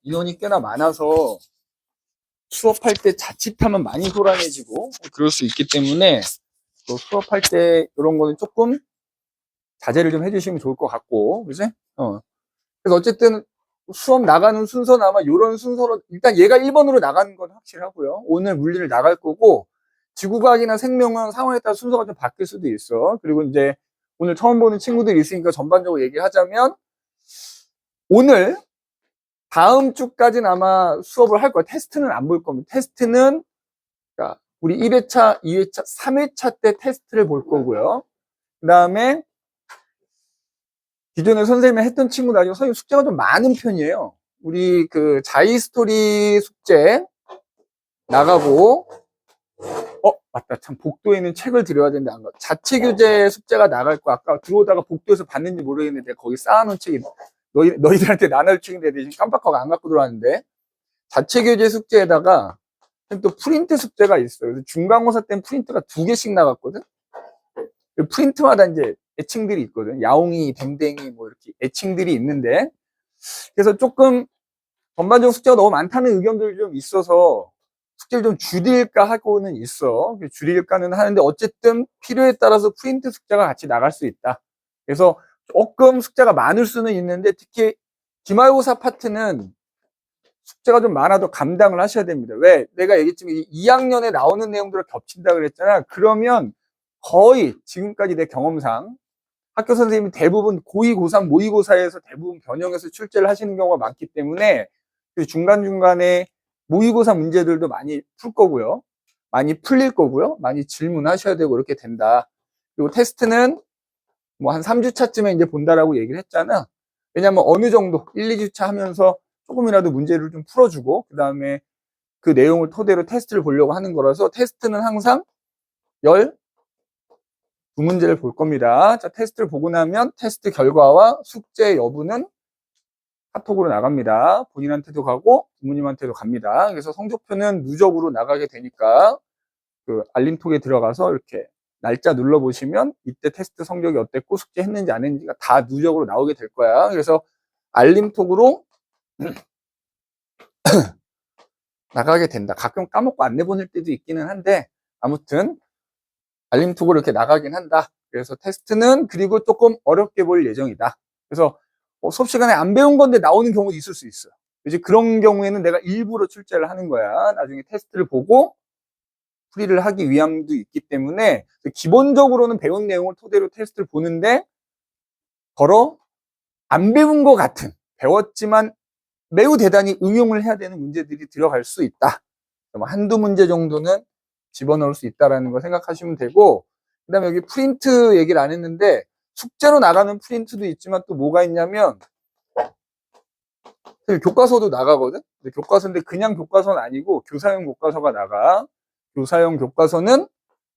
인원이 꽤나 많아서 수업할 때 자칫하면 많이 소란해지고 그럴 수 있기 때문에 또 수업할 때 이런 거는 조금 자제를 좀 해주시면 좋을 것 같고, 그지? 그래서 어쨌든 수업 나가는 순서는 아마 이런 순서로, 일단 얘가 1번으로 나가는 건 확실하고요. 오늘 물리를 나갈 거고, 지구과학이나 생명은 상황에 따라 순서가 좀 바뀔 수도 있어. 그리고 이제 오늘 처음 보는 친구들이 있으니까 전반적으로 얘기하자면, 오늘 다음 주까지는 아마 수업을 할 거야. 테스트는 안 볼 겁니다. 테스트는, 그러니까 우리 1회차, 2회차, 3회차 때 테스트를 볼 거고요. 그 다음에 기존에 선생님이 했던 친구들 아니고 선생님 숙제가 좀 많은 편이에요. 우리 그 자이스토리 숙제 나가고, 맞다. 참 복도에 있는 책을 드려야 되는데 안 가. 자체 교재 숙제가 나갈 거. 아까 들어오다가 복도에서 봤는지 모르겠는데 거기 쌓아놓은 책이 너희들한테 나눌 책인데 지금 깜빡하고 안 갖고 들어왔는데, 자체 교재 숙제에다가 또 프린트 숙제가 있어요. 그래서 중간고사 때는 프린트가 2개씩 나갔거든. 그 프린트마다 이제 애칭들이 있거든. 야옹이, 댕댕이 뭐 이렇게 애칭들이 있는데, 그래서 조금 전반적으로 숙제가 너무 많다는 의견들이 좀 있어서 숙제를 좀 줄일까 하고는 있어. 줄일까는 하는데 어쨌든 필요에 따라서 프린트 숙제가 같이 나갈 수 있다. 그래서 조금 숙제가 많을 수는 있는데, 특히 기말고사 파트는 숙제가 좀 많아도 감당을 하셔야 됩니다. 왜? 내가 얘기했지만 2학년에 나오는 내용들을 겹친다 그랬잖아. 그러면 거의 지금까지 내 경험상 학교 선생님이 대부분 고2, 고3, 모의고사에서 대부분 변형해서 출제를 하시는 경우가 많기 때문에 중간중간에 모의고사 문제들도 많이 풀 거고요. 많이 풀릴 거고요. 많이 질문하셔야 되고 이렇게 된다. 그리고 테스트는 뭐 한 3주차쯤에 이제 본다라고 얘기를 했잖아. 왜냐면 어느 정도 1, 2주차 하면서 조금이라도 문제를 좀 풀어주고 그 다음에 그 내용을 토대로 테스트를 보려고 하는 거라서 테스트는 항상 12문제를 볼 겁니다. 자, 테스트를 보고 나면 테스트 결과와 숙제 여부는 카톡으로 나갑니다. 본인한테도 가고 부모님한테도 갑니다. 그래서 성적표는 누적으로 나가게 되니까 그 알림톡에 들어가서 이렇게 날짜 눌러보시면 이때 테스트 성적이 어땠고 숙제 했는지 안 했는지가 다 누적으로 나오게 될 거야. 그래서 알림톡으로 나가게 된다. 가끔 까먹고 안 내보낼 때도 있기는 한데 아무튼 알림톡으로 이렇게 나가긴 한다. 그래서 테스트는 그리고 조금 어렵게 볼 예정이다. 그래서 수업 시간에 안 배운 건데 나오는 경우도 있을 수 있어요. 이제 그런 경우에는 내가 일부러 출제를 하는 거야. 나중에 테스트를 보고 풀이를 하기 위함도 있기 때문에 기본적으로는 배운 내용을 토대로 테스트를 보는데 더러 안 배운 것 같은, 배웠지만 매우 대단히 응용을 해야 되는 문제들이 들어갈 수 있다. 한두 문제 정도는 집어넣을 수 있다는 거 생각하시면 되고, 그 다음에 여기 프린트 얘기를 안 했는데 숙제로 나가는 프린트도 있지만 또 뭐가 있냐면 교과서도 나가거든. 근데 교과서인데 그냥 교과서는 아니고 교사용 교과서가 나가. 교사용 교과서는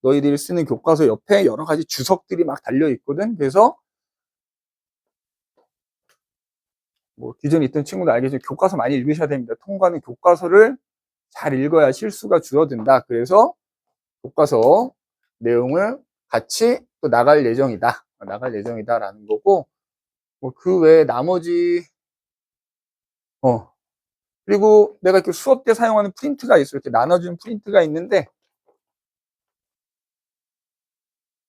너희들이 쓰는 교과서 옆에 여러 가지 주석들이 막 달려 있거든. 그래서 뭐 기존에 있던 친구도 알겠지만 교과서 많이 읽으셔야 됩니다. 통과는 교과서를 잘 읽어야 실수가 줄어든다. 그래서 교과서 내용을 같이 또 나갈 예정이다라는 거고, 뭐 그 외에 나머지 그리고 내가 이렇게 수업 때 사용하는 프린트가 있어요. 이렇게 나눠준 프린트가 있는데,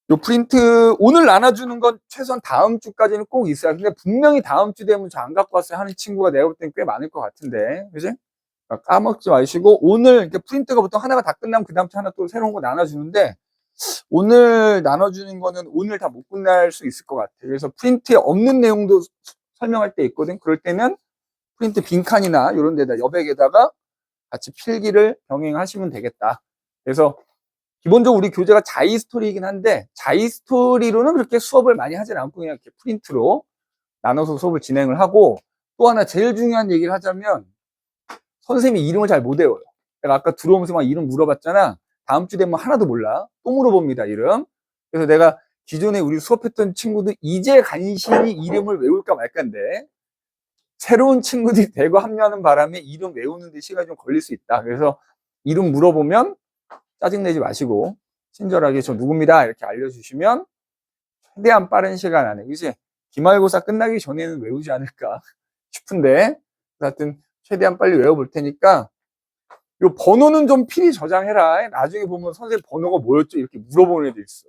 이 프린트 오늘 나눠주는 건 최소한 다음 주까지는 꼭 있어야. 근데 분명히 다음 주 되면 저 안 갖고 왔어요 하는 친구가 내가 볼 때는 꽤 많을 것 같은데, 그지? 까먹지 마시고 오늘 이렇게 프린트가 보통 하나가 다 끝나면 그 다음 주 하나 또 새로운 거 나눠주는데, 오늘 나눠주는 거는 오늘 다 못 끝날 수 있을 것 같아요. 그래서 프린트에 없는 내용도 설명할 때 있거든. 그럴 때는 프린트 빈칸이나 이런 데다 여백에다가 같이 필기를 병행하시면 되겠다. 그래서 기본적으로 우리 교재가 자이스토리이긴 한데 자이스토리로는 그렇게 수업을 많이 하진 않고 그냥 이렇게 프린트로 나눠서 수업을 진행을 하고, 또 하나 제일 중요한 얘기를 하자면 선생님이 이름을 잘 못 외워요. 내가 아까 들어오면서 막 이름 물어봤잖아. 다음 주 되면 하나도 몰라. 또 물어봅니다, 이름. 그래서 내가 기존에 우리 수업했던 친구들 이제 간신히 이름을 외울까 말까인데 새로운 친구들이 대거 합류하는 바람에 이름 외우는 데 시간이 좀 걸릴 수 있다. 그래서 이름 물어보면 짜증내지 마시고 친절하게 저 누굽니다 이렇게 알려주시면 최대한 빠른 시간 안에, 이제 기말고사 끝나기 전에는 외우지 않을까 싶은데, 하여튼 최대한 빨리 외워볼 테니까 요 번호는 좀 필히 저장해라. 나중에 보면 선생님 번호가 뭐였죠? 이렇게 물어보는 애들 있어.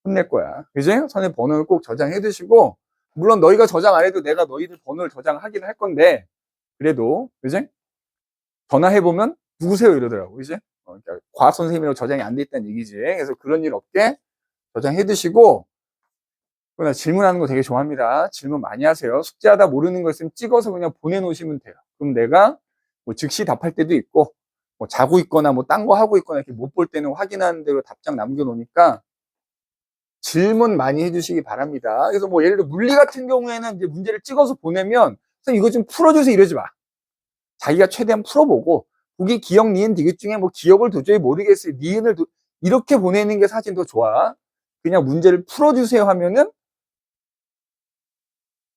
혼낼 거야. 그지? 선생님 번호를 꼭 저장해 두시고, 물론 너희가 저장 안 해도 내가 너희들 번호를 저장하긴 할 건데, 그래도, 그지? 전화해보면, 누구세요? 이러더라고. 그지? 그러니까 과학 선생님이라고 저장이 안 돼 있다는 얘기지. 그래서 그런 일 없게 저장해 두시고, 나 질문하는 거 되게 좋아합니다. 질문 많이 하세요. 숙제하다 모르는 거 있으면 찍어서 그냥 보내놓으시면 돼요. 그럼 내가 뭐 즉시 답할 때도 있고, 뭐 자고 있거나 뭐 딴 거 하고 있거나 이렇게 못 볼 때는 확인하는 대로 답장 남겨놓으니까 질문 많이 해주시기 바랍니다. 그래서 뭐 예를 들어 물리 같은 경우에는 이제 문제를 찍어서 보내면 선생님 이거 좀 풀어주세요 이러지 마. 자기가 최대한 풀어보고 보기 기억, 니은, 디귿 중에 뭐 기억을 도저히 모르겠어요. 니은을 이렇게 보내는 게 사실 더 좋아. 그냥 문제를 풀어주세요 하면은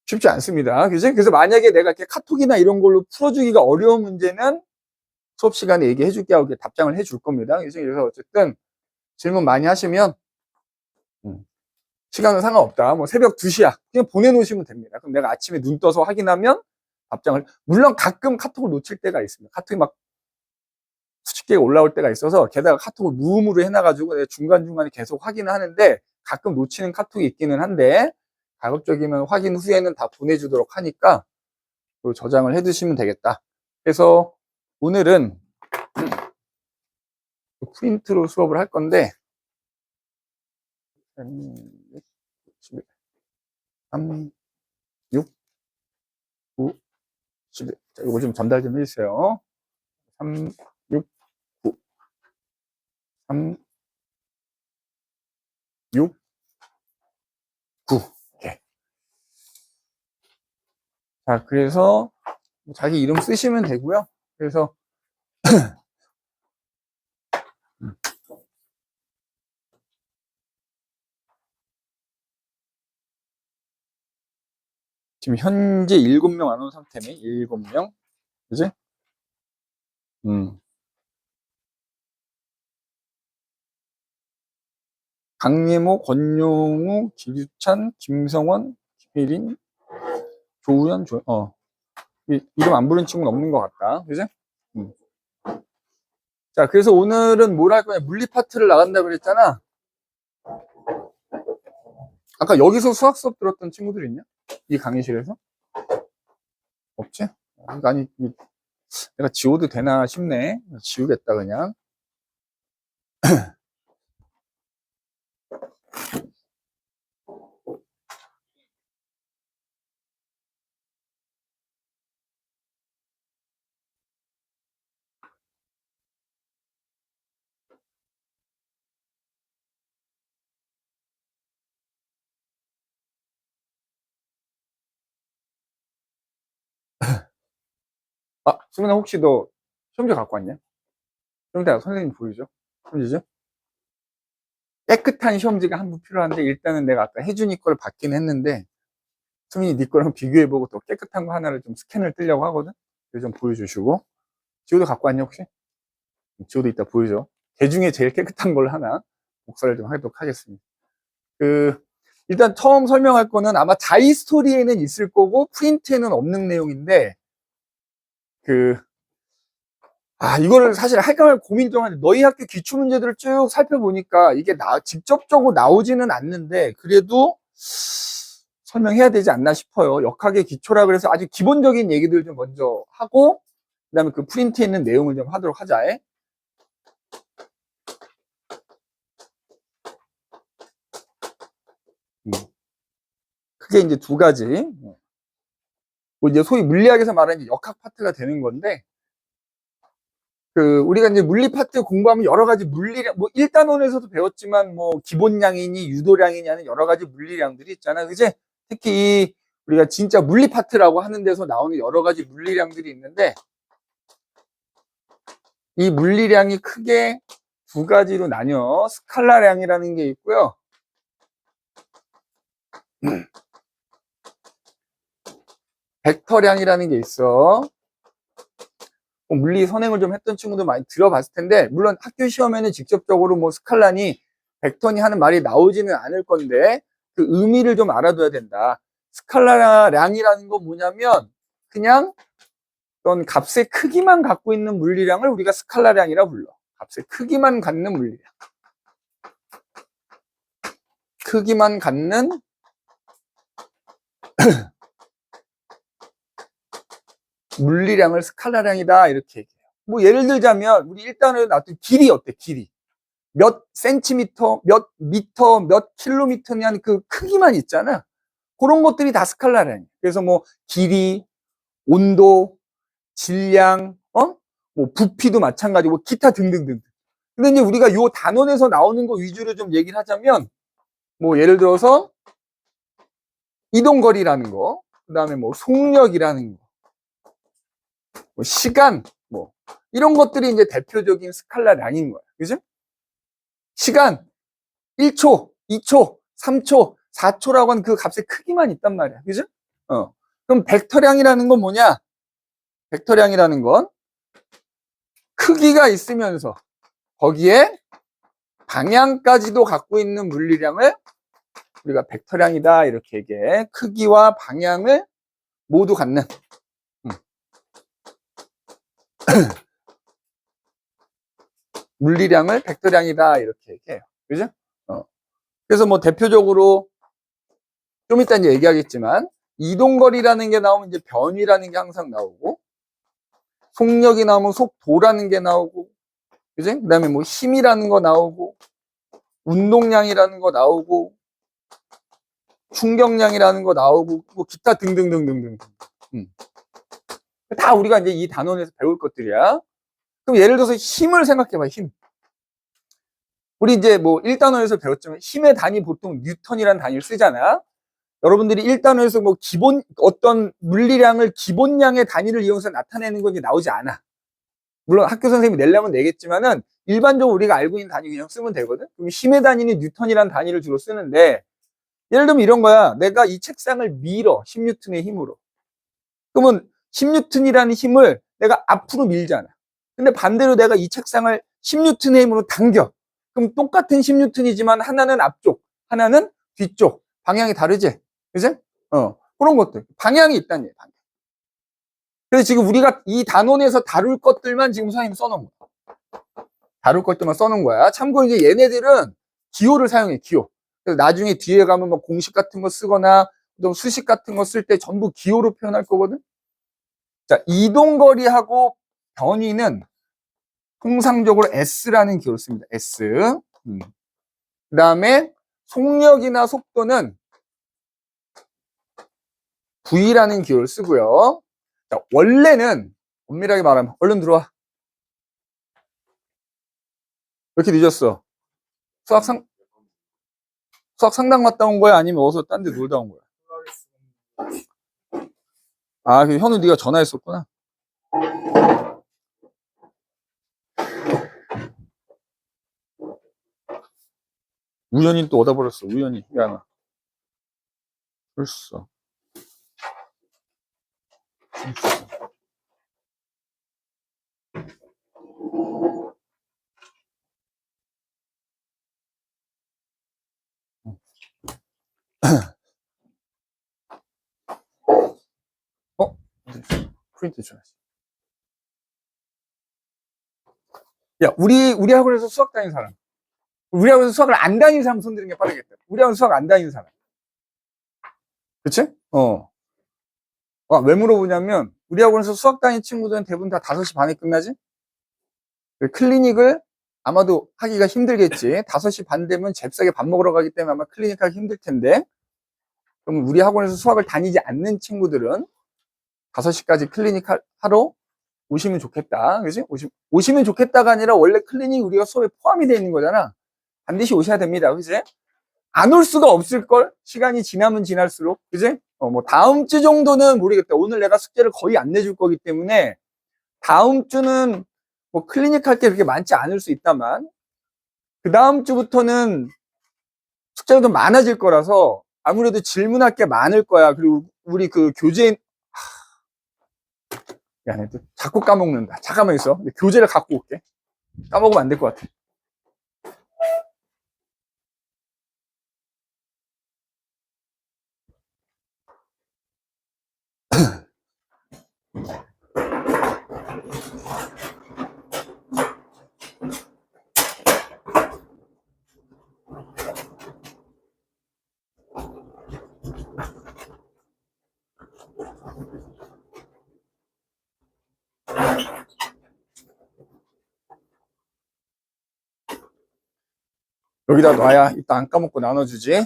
쉽지 않습니다. 그지? 그래서 만약에 내가 이렇게 카톡이나 이런 걸로 풀어주기가 어려운 문제는 수업 시간에 얘기해 줄게 하고 답장을 해줄 겁니다. 그래서 어쨌든 질문 많이 하시면 시간은 상관없다. 뭐 새벽 2시야. 그냥 보내놓으시면 됩니다. 그럼 내가 아침에 눈 떠서 확인하면 답장을, 물론 가끔 카톡을 놓칠 때가 있습니다. 카톡이 막 수십 개가 올라올 때가 있어서 게다가 카톡을 무음으로 해놔가지고 내가 중간중간에 계속 확인을 하는데 가끔 놓치는 카톡이 있기는 한데 가급적이면 확인 후에는 다 보내주도록 하니까 저장을 해두시면 되겠다. 그래서 오늘은 프린트로 수업을 할 건데 3, 6, 9, 11. 자, 이거 좀 전달 좀 해주세요. 3, 6, 9. 3, 6, 9. 오케이. 자, 그래서 자기 이름 쓰시면 되고요. 그래서 지금 현재 7명 안 온 상태네. 7명. 그지? 강예모, 권용우, 기규찬, 김성원, 김혜린, 조우현, 이름 안 부른 친구는 없는 것 같다. 그지? 자, 그래서 오늘은 뭘 할 거냐. 물리 파트를 나간다고 그랬잖아. 아까 여기서 수학 수업 들었던 친구들 있냐? 이 강의실에서? 없지? 아니, 내가 지워도 되나 싶네. 지우겠다, 그냥. 아, 수민아, 혹시 너 시험지 갖고 왔냐? 시험지 선생님 보이죠? 시험지죠? 깨끗한 시험지가 한 부 필요한데, 일단은 내가 아까 혜준이 거를 받긴 했는데, 수민이 네 거랑 비교해보고 또 깨끗한 거 하나를 좀 스캔을 뜨려고 하거든? 그래서 좀 보여주시고. 지호도 갖고 왔냐, 혹시? 지호도 이따 보여줘. 개 중에 제일 깨끗한 걸 하나 복사를 좀 하도록 하겠습니다. 일단 처음 설명할 거는 아마 자이스토리에는 있을 거고, 프린트에는 없는 내용인데, 이거를 사실 할까 말까 고민 좀 하는데, 너희 학교 기출 문제들을 쭉 살펴보니까 이게 직접적으로 나오지는 않는데, 그래도 설명해야 되지 않나 싶어요. 역학의 기초라 그래서 아주 기본적인 얘기들 좀 먼저 하고, 그 다음에 그 프린트에 있는 내용을 좀 하도록 하자. 크게 이제 두 가지. 뭐 이제 소위 물리학에서 말하는 역학 파트가 되는 건데, 우리가 이제 물리 파트 공부하면 여러 가지 물리량, 뭐 1단원에서도 배웠지만 뭐 기본량이니 유도량이니 하는 여러 가지 물리량들이 있잖아. 그지? 특히 우리가 진짜 물리 파트라고 하는 데서 나오는 여러 가지 물리량들이 있는데, 이 물리량이 크게 두 가지로 나뉘어. 스칼라량이라는 게 있고요. 벡터량이라는 게 있어. 물리 선행을 좀 했던 친구들 많이 들어봤을 텐데, 물론 학교 시험에는 직접적으로 뭐 스칼라니 벡터니 하는 말이 나오지는 않을 건데, 그 의미를 좀 알아둬야 된다. 스칼라량이라는 건 뭐냐면 그냥 어떤 값의 크기만 갖고 있는 물리량을 우리가 스칼라량이라 불러. 값의 크기만 갖는 물리량. 크기만 갖는 물리량을 스칼라량이다 이렇게 얘기해요. 뭐 예를 들자면 우리 일단은 나왔던 길이 어때? 길이 몇 센티미터, 몇 미터, 몇 킬로미터냐는 그 크기만 있잖아. 그런 것들이 다 스칼라량이에요. 그래서 뭐 길이, 온도, 질량, 뭐 부피도 마찬가지고 기타 등등등. 근데 이제 우리가 요 단원에서 나오는 거 위주로 좀 얘기를 하자면 뭐 예를 들어서 이동거리라는 거, 그다음에 뭐 속력이라는 거, 뭐 시간, 뭐 이런 것들이 이제 대표적인 스칼라량인 거야. 그죠? 시간 1초, 2초, 3초, 4초라고 하는 그 값의 크기만 있단 말이야. 그죠? 그럼 벡터량이라는 건 뭐냐? 벡터량이라는 건 크기가 있으면서 거기에 방향까지도 갖고 있는 물리량을 우리가 벡터량이다 이렇게 얘기해. 크기와 방향을 모두 갖는 물리량을 벡터량이다 이렇게 얘기해요. 그죠? 그래서 뭐 대표적으로 좀 이따 이제 얘기하겠지만 이동거리라는 게 나오면 이제 변위라는 게 항상 나오고 속력이 나오면 속도라는 게 나오고 그지? 그 다음에 뭐 힘이라는 거 나오고 운동량이라는 거 나오고 충격량이라는 거 나오고 뭐 기타 등등등등등 다 우리가 이제 이 단원에서 배울 것들이야. 그럼 예를 들어서 힘을 생각해봐. 힘. 우리 이제 뭐 1단원에서 배웠지만 힘의 단위 보통 뉴턴이라는 단위를 쓰잖아. 여러분들이 1단원에서 뭐 기본 어떤 물리량을 기본량의 단위를 이용해서 나타내는 건 이제 나오지 않아. 물론 학교 선생님이 내려면 내겠지만은 일반적으로 우리가 알고 있는 단위 그냥 쓰면 되거든. 그럼 힘의 단위는 뉴턴이라는 단위를 주로 쓰는데 예를 들면 이런 거야. 내가 이 책상을 밀어 10뉴턴의 힘으로. 그러면 10뉴턴이라는 힘을 내가 앞으로 밀잖아. 근데 반대로 내가 이 책상을 10뉴턴의 힘으로 당겨. 그럼 똑같은 10뉴턴이지만 하나는 앞쪽, 하나는 뒤쪽. 방향이 다르지? 그지? 그런 것들. 방향이 있다는 얘기야. 방향. 그래서 지금 우리가 이 단원에서 다룰 것들만 지금 선생님이 써놓은 거야. 다룰 것들만 써놓은 거야. 참고로 이제 얘네들은 기호를 사용해, 기호. 그래서 나중에 뒤에 가면 뭐 공식 같은 거 쓰거나 또 수식 같은 거 쓸 때 전부 기호로 표현할 거거든? 자, 이동거리하고 변위는 통상적으로 S라는 기호를 씁니다. S. 그 다음에 속력이나 속도는 V라는 기호를 쓰고요. 자, 원래는 엄밀하게 말하면 얼른 들어와. 왜 이렇게 늦었어? 수학 상담 갔다 온 거야? 아니면 어디서 딴 데 놀다 온 거야? 아, 그 현우 네가 전화했었구나. 우연히 또 얻어 버렸어. 우연히. 미안하. 벌써. 어? 프린트 줘야지. 야, 우리 학원에서 수학 다니는 사람. 우리 학원에서 수학을 안 다니는 사람 손 드는 게 빠르겠다. 우리 학원 수학 안 다니는 사람. 그치? 왜 물어보냐면, 우리 학원에서 수학 다니는 친구들은 대부분 다 5시 반에 끝나지? 클리닉을 아마도 하기가 힘들겠지. 5시 반 되면 잽싸게 밥 먹으러 가기 때문에 아마 클리닉 하기 힘들 텐데. 그럼 우리 학원에서 수학을 다니지 않는 친구들은 5시까지 클리닉 하러 오시면 좋겠다. 그지? 오시면 좋겠다가 아니라 원래 클리닉 우리가 수업에 포함이 되어 있는 거잖아. 반드시 오셔야 됩니다. 그지? 안 올 수가 없을걸? 시간이 지나면 지날수록. 그지? 뭐 다음 주 정도는 모르겠다. 오늘 내가 숙제를 거의 안 내줄 거기 때문에 다음 주는 뭐 클리닉 할 게 그렇게 많지 않을 수 있다만 그 다음 주부터는 숙제가 좀 많아질 거라서 아무래도 질문할 게 많을 거야. 그리고 우리 그 교재인 야, 또 자꾸 까먹는다. 잠깐만 있어. 교재를 갖고 올게. 까먹으면 안 될 것 같아. 여기다 놔야 이따 안 까먹고 나눠주지.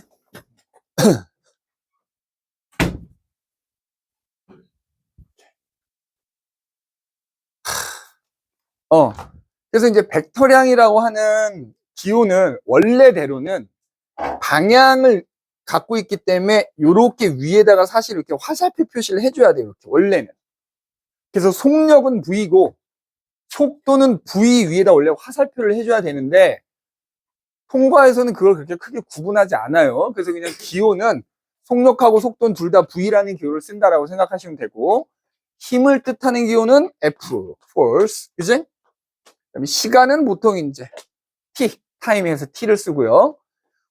그래서 이제 벡터량이라고 하는 기호는 원래대로는 방향을 갖고 있기 때문에 이렇게 위에다가 사실 이렇게 화살표 표시를 해줘야 돼요. 이렇게 원래는. 그래서 속력은 V고 속도는 V 위에다 원래 화살표를 해줘야 되는데 통과에서는 그걸 그렇게 크게 구분하지 않아요. 그래서 그냥 기호는 속력하고 속도는 둘 다 V라는 기호를 쓴다라고 생각하시면 되고, 힘을 뜻하는 기호는 F, force, 그지? 그다음에 시간은 보통 이제 T, 타임에서 T를 쓰고요.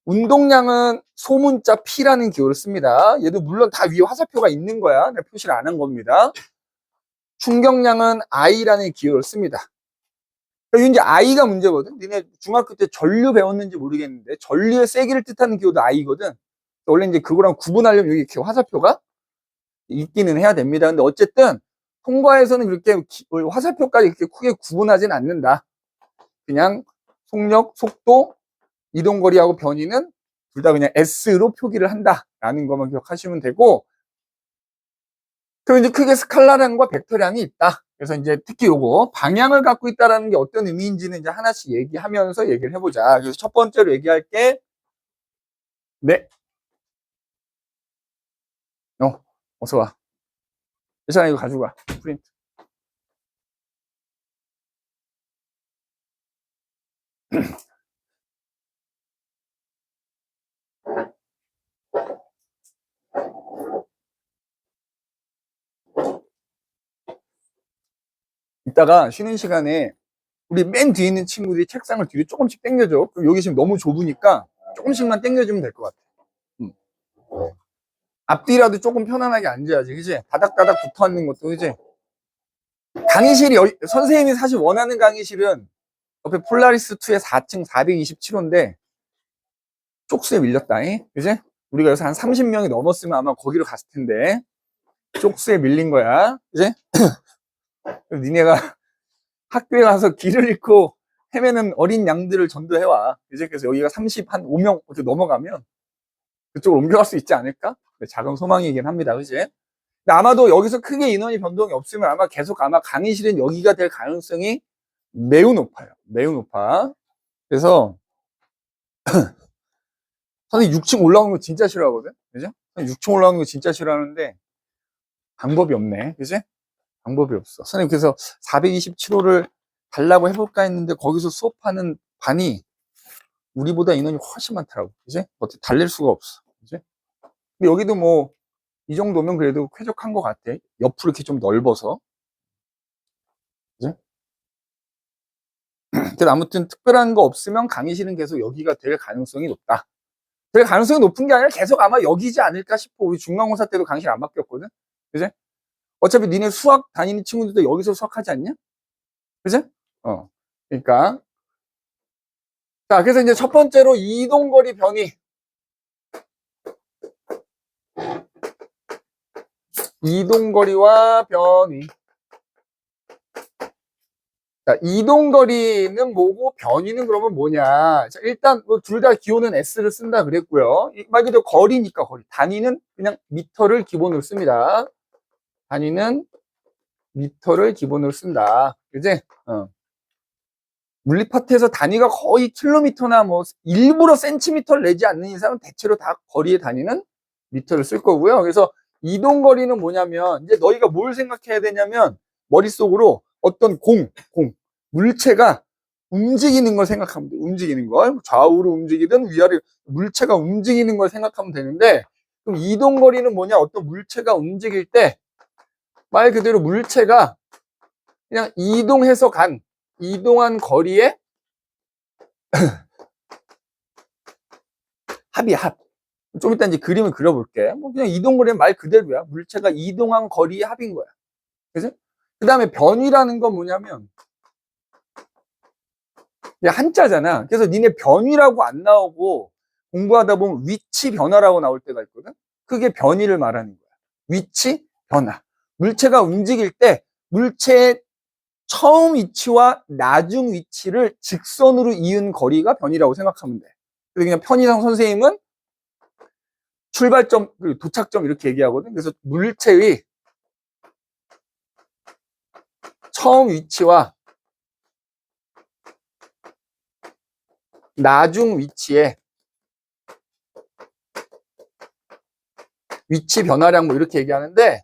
운동량은 소문자 P라는 기호를 씁니다. 얘도 물론 다 위에 화살표가 있는 거야. 내가 표시를 안 한 겁니다. 충격량은 I라는 기호를 씁니다. 이제 I가 문제거든. 니네 중학교 때 전류 배웠는지 모르겠는데 전류의 세기를 뜻하는 기호도 I거든. 원래 이제 그거랑 구분하려면 여기 이렇게 화살표가 있기는 해야 됩니다. 근데 어쨌든 통과에서는 그렇게 화살표까지 이렇게 크게 구분하진 않는다. 그냥 속력, 속도, 이동거리하고 변이는 둘 다 그냥 S로 표기를 한다라는 것만 기억하시면 되고, 그럼 이제 크게 스칼라량과 벡터량이 있다. 그래서 이제 특히 요거 방향을 갖고 있다라는 게 어떤 의미인지는 이제 하나씩 얘기하면서 얘기를 해보자. 그래서 첫 번째로 얘기할게. 네. 어서 와. 예찬아 이거 가지고 와. 프린트. 이따가 쉬는 시간에 우리 맨 뒤에 있는 친구들이 책상을 뒤로 조금씩 당겨줘. 그럼 여기 지금 너무 좁으니까 조금씩만 당겨주면 될 것 같아. 앞뒤라도 조금 편안하게 앉아야지, 그지? 다닥다닥 붙어 있는 것도, 그지? 강의실이, 선생님이 사실 원하는 강의실은 옆에 폴라리스2의 4층 427호인데, 쪽수에 밀렸다, 그지? 우리가 여기서 한 30명이 넘었으면 아마 거기로 갔을 텐데, 쪽수에 밀린 거야, 그지? 니네가 학교에 가서 길을 잃고 헤매는 어린 양들을 전도해와, 그지? 그래서 여기가 35명 이렇게 넘어가면 그쪽으로 옮겨갈 수 있지 않을까? 작은 소망이긴 합니다, 그지? 근데 아마도 여기서 크게 인원이 변동이 없으면 아마 계속 강의실은 여기가 될 가능성이 매우 높아요. 매우 높아. 그래서 선생님 6층 올라오는 거 진짜 싫어하거든? 그죠? 6층 올라오는 거 진짜 싫어하는데 방법이 없네. 그지? 방법이 없어. 선생님 그래서 427호를 달라고 해볼까 했는데 거기서 수업하는 반이 우리보다 인원이 훨씬 많더라고. 그지? 어떻게 달랠 수가 없어. 그지? 근데 여기도 뭐 이 정도면 그래도 쾌적한 것 같아. 옆으로 이렇게 좀 넓어서. 그지? 그래서 아무튼 특별한 거 없으면 강의실은 계속 여기가 될 가능성이 높다. 될 가능성이 높은 게 아니라 계속 아마 여기지 않을까 싶어. 우리 중간고사 때도 강의실 안 바뀌었거든. 그지? 어차피 니네 수학 다니는 친구들도 여기서 수학하지 않냐? 그지? 그러니까. 자, 그래서 이제 첫 번째로 이동거리 변이. 이동거리와 변이. 자, 이동거리는 뭐고 변이는 그러면 뭐냐? 자, 일단 둘 다 기호는 S를 쓴다 그랬고요. 말 그대로 거리니까 거리. 단위는 그냥 미터를 기본으로 씁니다. 단위는 미터를 기본으로 쓴다. 그지? 물리파트에서 단위가 거의 킬로미터나 뭐 일부러 센티미터를 내지 않는 이상은 대체로 다 거리의 단위는 미터를 쓸 거고요. 그래서 이동거리는 뭐냐면 이제 너희가 뭘 생각해야 되냐면 머릿속으로 어떤 물체가 움직이는 걸 생각하면 돼. 움직이는 걸. 좌우로 움직이든 위아래 물체가 움직이는 걸 생각하면 되는데 그럼 이동거리는 뭐냐? 어떤 물체가 움직일 때 말 그대로 물체가 그냥 이동한 거리에 합이야, 합. 좀 이따 이제 그림을 그려볼게. 뭐 그냥 이동거리는 말 그대로야. 물체가 이동한 거리의 합인 거야. 그죠? 그 다음에 변위라는 건 뭐냐면 한자잖아. 그래서 니네 변위라고 안 나오고 공부하다 보면 위치 변화라고 나올 때가 있거든. 그게 변위를 말하는 거야. 위치 변화. 물체가 움직일 때 물체의 처음 위치와 나중 위치를 직선으로 이은 거리가 변이라고 생각하면 돼. 그래서 그냥 편의상 선생님은 출발점, 그리고 도착점 이렇게 얘기하거든. 그래서 물체의 처음 위치와 나중 위치에 위치 변화량 뭐 이렇게 얘기하는데,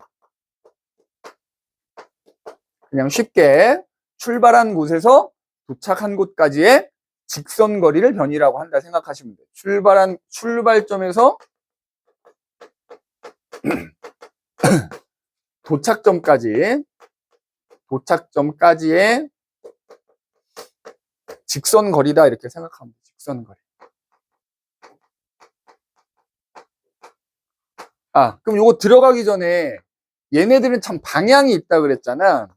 그냥 쉽게 출발한 곳에서 도착한 곳까지의 직선 거리를 변이라고 한다 생각하시면 돼요. 출발점에서 도착점까지의 직선 거리다 이렇게 생각하면 돼요. 직선 거리. 그럼 요거 들어가기 전에 얘네들은 참 방향이 있다 그랬잖아.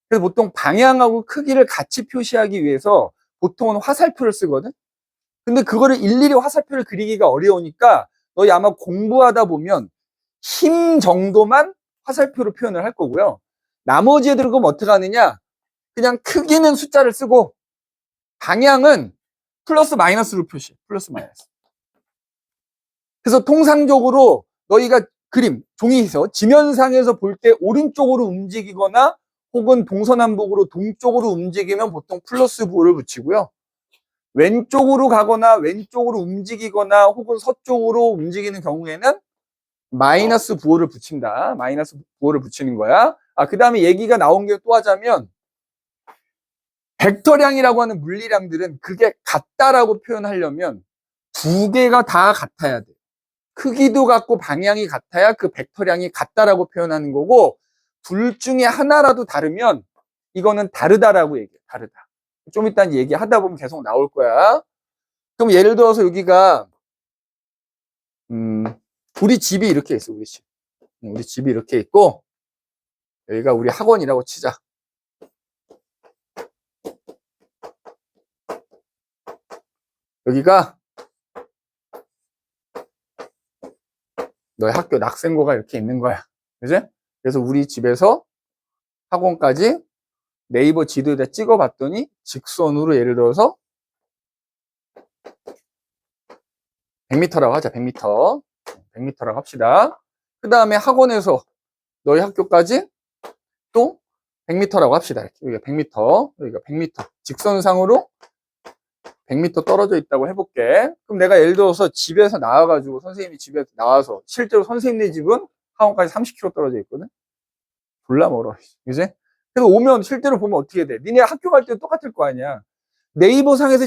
그래서 보통 방향하고 크기를 같이 표시하기 위해서 보통은 화살표를 쓰거든. 근데 그거를 일일이 화살표를 그리기가 어려우니까 너희 아마 공부하다 보면 힘 정도만 화살표로 표현을 할 거고요. 나머지 애들은 그럼 어떻게 하느냐? 그냥 크기는 숫자를 쓰고 방향은 플러스 마이너스로 표시해. 플러스 마이너스. 그래서 통상적으로 너희가 그림, 종이에서 지면상에서 볼 때 오른쪽으로 움직이거나 혹은 동서남북으로 동쪽으로 움직이면 보통 플러스 부호를 붙이고요. 왼쪽으로 가거나 왼쪽으로 움직이거나 혹은 서쪽으로 움직이는 경우에는 마이너스 부호를 붙인다. 마이너스 부호를 붙이는 거야. 그 다음에 얘기가 나온 게 또 하자면, 벡터량이라고 하는 물리량들은 그게 같다라고 표현하려면 두 개가 다 같아야 돼. 크기도 같고 방향이 같아야 그 벡터량이 같다라고 표현하는 거고, 둘 중에 하나라도 다르면 이거는 다르다라고 얘기해. 다르다. 좀 이따 얘기하다 보면 계속 나올 거야. 그럼 예를 들어서 여기가 우리 집이 이렇게 있어. 우리 집. 우리 집이 이렇게 있고 여기가 우리 학원이라고 치자. 여기가 너희 학교 낙생고가 이렇게 있는 거야. 그지? 그래서 우리 집에서 학원까지 네이버 지도에다 찍어봤더니 직선으로 예를 들어서 100m라고 하자. 100m. 100m라고 합시다. 그 다음에 학원에서 너희 학교까지 또 100m라고 합시다. 이렇게. 여기가 100m. 여기가 100m. 직선상으로 100m 떨어져 있다고 해볼게. 그럼 내가 예를 들어서 집에서 나와가지고 선생님이 집에서 나와서 실제로 선생님네 집은 학원까지 30km 떨어져 있거든. 졸라 멀어. 그지? 그래서 오면 실제로 보면 어떻게 돼? 니네 학교 갈 때도 똑같을 거 아니야. 네이버 상에서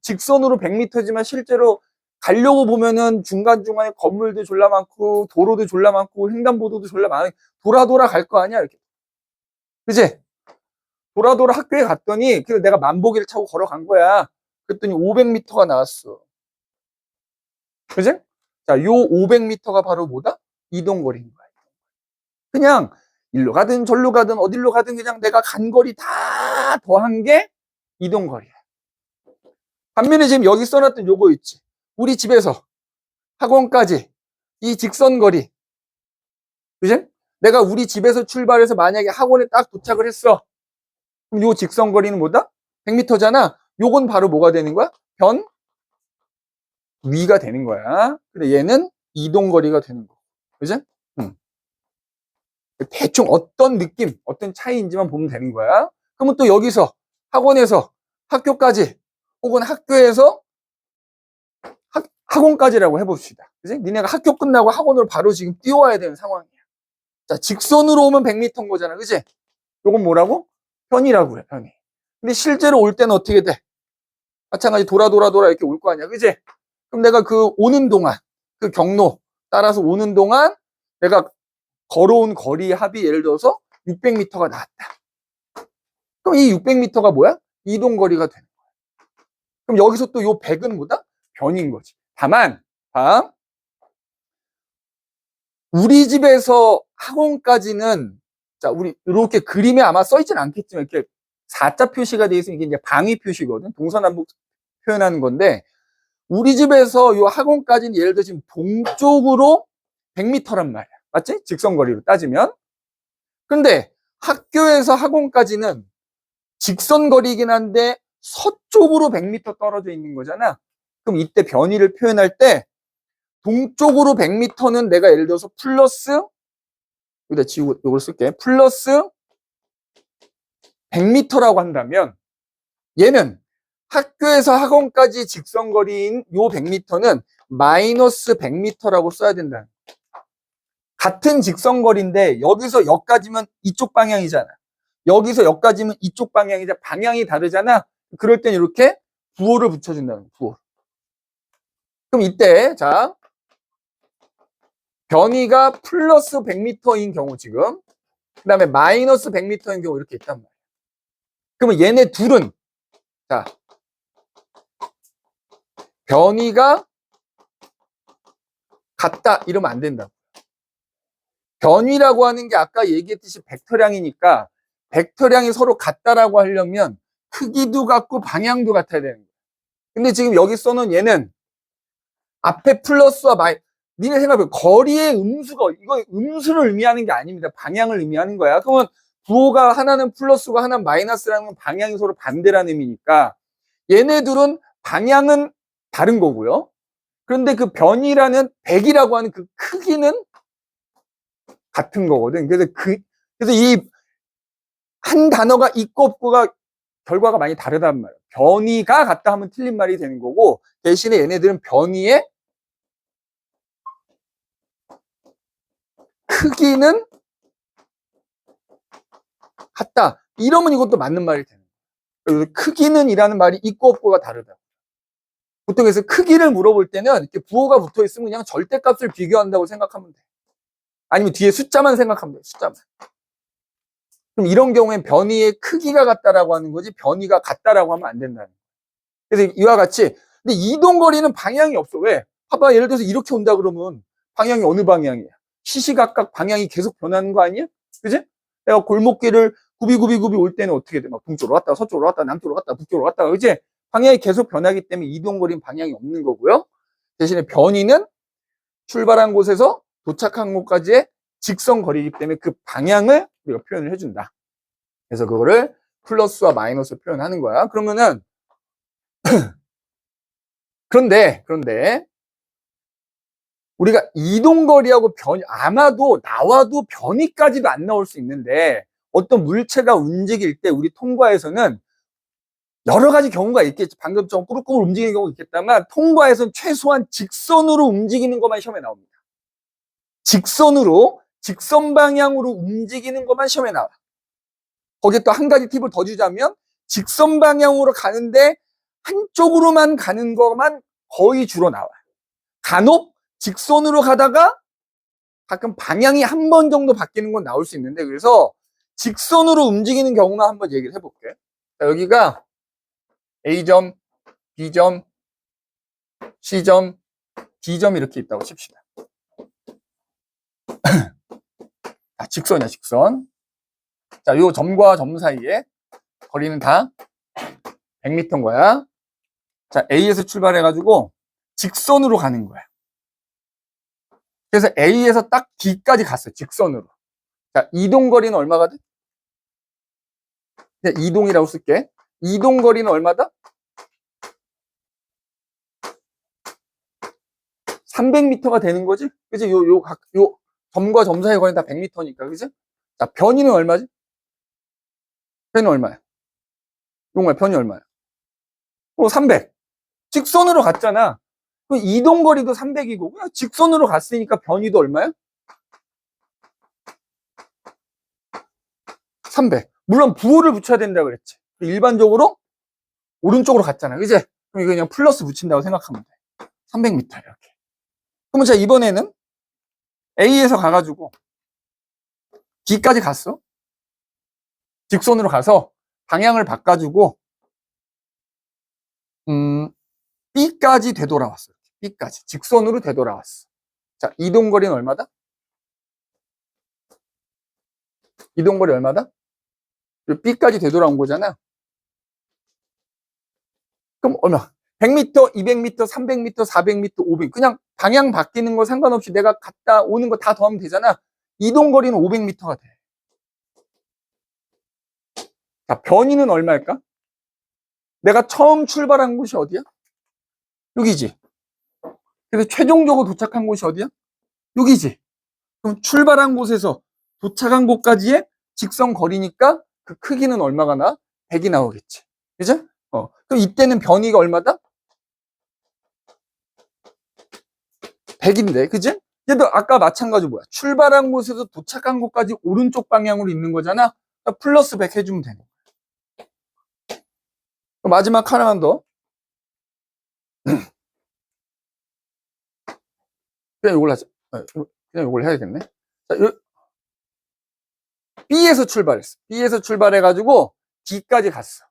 직선으로 100m지만 실제로 가려고 보면은 중간중간에 건물도 졸라 많고 도로도 졸라 많고 횡단보도도 졸라 많아. 돌아 갈 거 아니야 이렇게. 그지? 돌아 학교에 갔더니 그래서 내가 만보기를 차고 걸어간 거야. 그랬더니 500m가 나왔어. 그지? 자, 요 500m가 바로 뭐다? 이동거리인 거야. 그냥 일로 가든 절로 가든 어디로 가든 그냥 내가 간 거리 다 더한 게 이동거리야. 반면에 지금 여기 써놨던 요거 있지. 우리 집에서 학원까지 이 직선거리. 그지? 내가 우리 집에서 출발해서 만약에 학원에 딱 도착을 했어. 그럼 요 직선거리는 뭐다? 100m잖아. 요건 바로 뭐가 되는 거야? 위가 되는 거야. 근데 얘는 이동거리가 되는 거. 그지? 대충 어떤 느낌, 어떤 차이인지만 보면 되는 거야. 그러면 또 여기서 학원에서 학교까지 혹은 학교에서 학원까지라고 해봅시다. 그지? 니네가 학교 끝나고 학원으로 바로 지금 뛰어와야 되는 상황이야. 자, 직선으로 오면 100m인 거잖아. 그지? 요건 뭐라고? 편이라고 해, 편이. 근데 실제로 올 때는 어떻게 돼? 마찬가지 돌아 이렇게 올 거 아니야. 그지? 그럼 내가 그 오는 동안, 그 경로 따라서 오는 동안 내가 걸어온 거리 합이 예를 들어서 600m가 나왔다. 그럼 이 600m가 뭐야? 이동거리가 되는 거야. 그럼 여기서 또 요 100은 뭐다? 변인 거지. 다만, 우리 집에서 학원까지는, 자, 우리 이렇게 그림에 아마 써있진 않겠지만, 이렇게 4자 표시가 되어 있으면 이게 이제 방위 표시거든. 동서남북 표현하는 건데, 우리 집에서 요 학원까지는 예를 들어 지금 동쪽으로 100m란 말이야. 맞지? 직선거리로 따지면. 근데 학교에서 학원까지는 직선거리이긴 한데 서쪽으로 100m 떨어져 있는 거잖아. 그럼 이때 변위를 표현할 때 동쪽으로 100m는 내가 예를 들어서 플러스, 여기다 지우고 이걸 쓸게. 플러스 100m라고 한다면 얘는 학교에서 학원까지 직선거리인 요 100m는 마이너스 100m라고 써야 된다. 같은 직선거리인데 여기서 여기까지면 이쪽 방향이잖아. 여기서 여기까지면 이쪽 방향이잖아. 방향이 다르잖아. 그럴 땐 이렇게 부호를 붙여준다는 거야. 부호. 그럼 이때 자 변위가 플러스 100m인 경우 지금 그 다음에 마이너스 100m인 경우 이렇게 있단 말이야. 그러면 얘네 둘은 자 변위가 같다 이러면 안 된다. 변위라고 하는 게 아까 얘기했듯이 벡터량이니까 벡터량이 서로 같다라고 하려면 크기도 같고 방향도 같아야 되는 거야. 근데 지금 여기 써놓은 얘는 앞에 플러스와 니네 생각해봐. 거리의 음수가 이거 음수를 의미하는 게 아닙니다. 방향을 의미하는 거야. 그러면 부호가 하나는 플러스고 하나는 마이너스라는 건 방향이 서로 반대라는 의미니까 얘네들은 방향은 다른 거고요. 그런데 그 변이라는 100이라고 하는 그 크기는 같은 거거든. 그래서 이 한 단어가 있고 없고가 결과가 많이 다르단 말이야. 변이가 같다 하면 틀린 말이 되는 거고 대신에 얘네들은 변이의 크기는 같다. 이러면 이것도 맞는 말이 되는 거예요. 크기는 이라는 말이 있고 없고가 다르다. 보통 그래서 크기를 물어볼 때는 이렇게 부호가 붙어 있으면 그냥 절대값을 비교한다고 생각하면 돼. 아니면 뒤에 숫자만 생각하면 돼. 숫자만. 그럼 이런 경우엔 변이의 크기가 같다라고 하는 거지 변이가 같다라고 하면 안 된다는 거예요. 그래서 이와 같이 근데 이동거리는 방향이 없어. 왜? 봐봐 예를 들어서 이렇게 온다 그러면 방향이 어느 방향이야? 시시각각 방향이 계속 변하는 거 아니야? 그지? 내가 골목길을 구비구비구비 올 때는 어떻게 돼? 막 동쪽으로 왔다가 서쪽으로 왔다가 남쪽으로 왔다가 북쪽으로 왔다가 그지? 방향이 계속 변하기 때문에 이동거리는 방향이 없는 거고요. 대신에 변이는 출발한 곳에서 도착한 곳까지의 직선거리이기 때문에 그 방향을 우리가 표현을 해준다. 그래서 그거를 플러스와 마이너스로 표현하는 거야. 그러면은 그런데 우리가 이동거리하고 아마도 나와도 변이까지도 안 나올 수 있는데 어떤 물체가 움직일 때 우리 통과에서는 여러 가지 경우가 있겠지. 방금 좀 꾸룩꾸룩 움직이는 경우가 있겠다만 통과에서는 최소한 직선으로 움직이는 것만 시험에 나옵니다. 직선 방향으로 움직이는 것만 시험에 나와. 거기에 또 한 가지 팁을 더 주자면 직선 방향으로 가는데 한쪽으로만 가는 것만 거의 주로 나와요. 간혹 직선으로 가다가 가끔 방향이 한 번 정도 바뀌는 건 나올 수 있는데 그래서 직선으로 움직이는 경우만 한번 얘기를 해볼게. 자, 여기가 A점, B점, C점, D점 이렇게 있다고 칩시다. 자, 직선이야, 직선. 자, 요 점과 점 사이에 거리는 다 100m인 거야. 자, A에서 출발해가지고 직선으로 가는 거야. 그래서 A에서 딱 D까지 갔어요, 직선으로. 자, 이동거리는 얼마거든? 이동이라고 쓸게. 이동거리는 얼마다? 300m가 되는 거지? 그치? 요 점과 점 사이 거리는 다 100m니까, 그치? 자, 변이는 얼마지? 변이 얼마야? 용말 변이 얼마야? 300. 직선으로 갔잖아. 그럼 이동거리도 300이고, 그냥 직선으로 갔으니까 변이도 얼마야? 300. 물론 부호를 붙여야 된다고 그랬지. 일반적으로 오른쪽으로 갔잖아. 그치? 그럼 이거 그냥 플러스 붙인다고 생각하면 돼. 300m 이렇게. 그러면 자, 이번에는 A에서 가가지고 D까지 갔어. 직선으로 가서 방향을 바꿔주고 B까지 되돌아왔어. B까지. 직선으로 되돌아왔어. 자, 이동거리는 얼마다? 이동거리 얼마다? B까지 되돌아온 거잖아. 그럼 얼마? 100m, 200m, 300m, 400m, 500m. 그냥 방향 바뀌는 거 상관없이 내가 갔다 오는 거 다 더하면 되잖아. 이동거리는 500m가 돼. 자, 변이는 얼마일까? 내가 처음 출발한 곳이 어디야? 여기지. 그래서 최종적으로 도착한 곳이 어디야? 여기지. 그럼 출발한 곳에서 도착한 곳까지의 직선 거리니까 그 크기는 얼마가 나? 100이 나오겠지. 그죠? 그럼 이때는 변이가 얼마다? 100인데, 그지? 얘도 아까 마찬가지로 뭐야? 출발한 곳에서 도착한 곳까지 오른쪽 방향으로 있는 거잖아? 플러스 100 해주면 되는 거야. 마지막 하나만 더. 그냥 이걸 하자. 그냥 이걸 해야겠네. 자, B에서 출발했어. B에서 출발해가지고 D까지 갔어.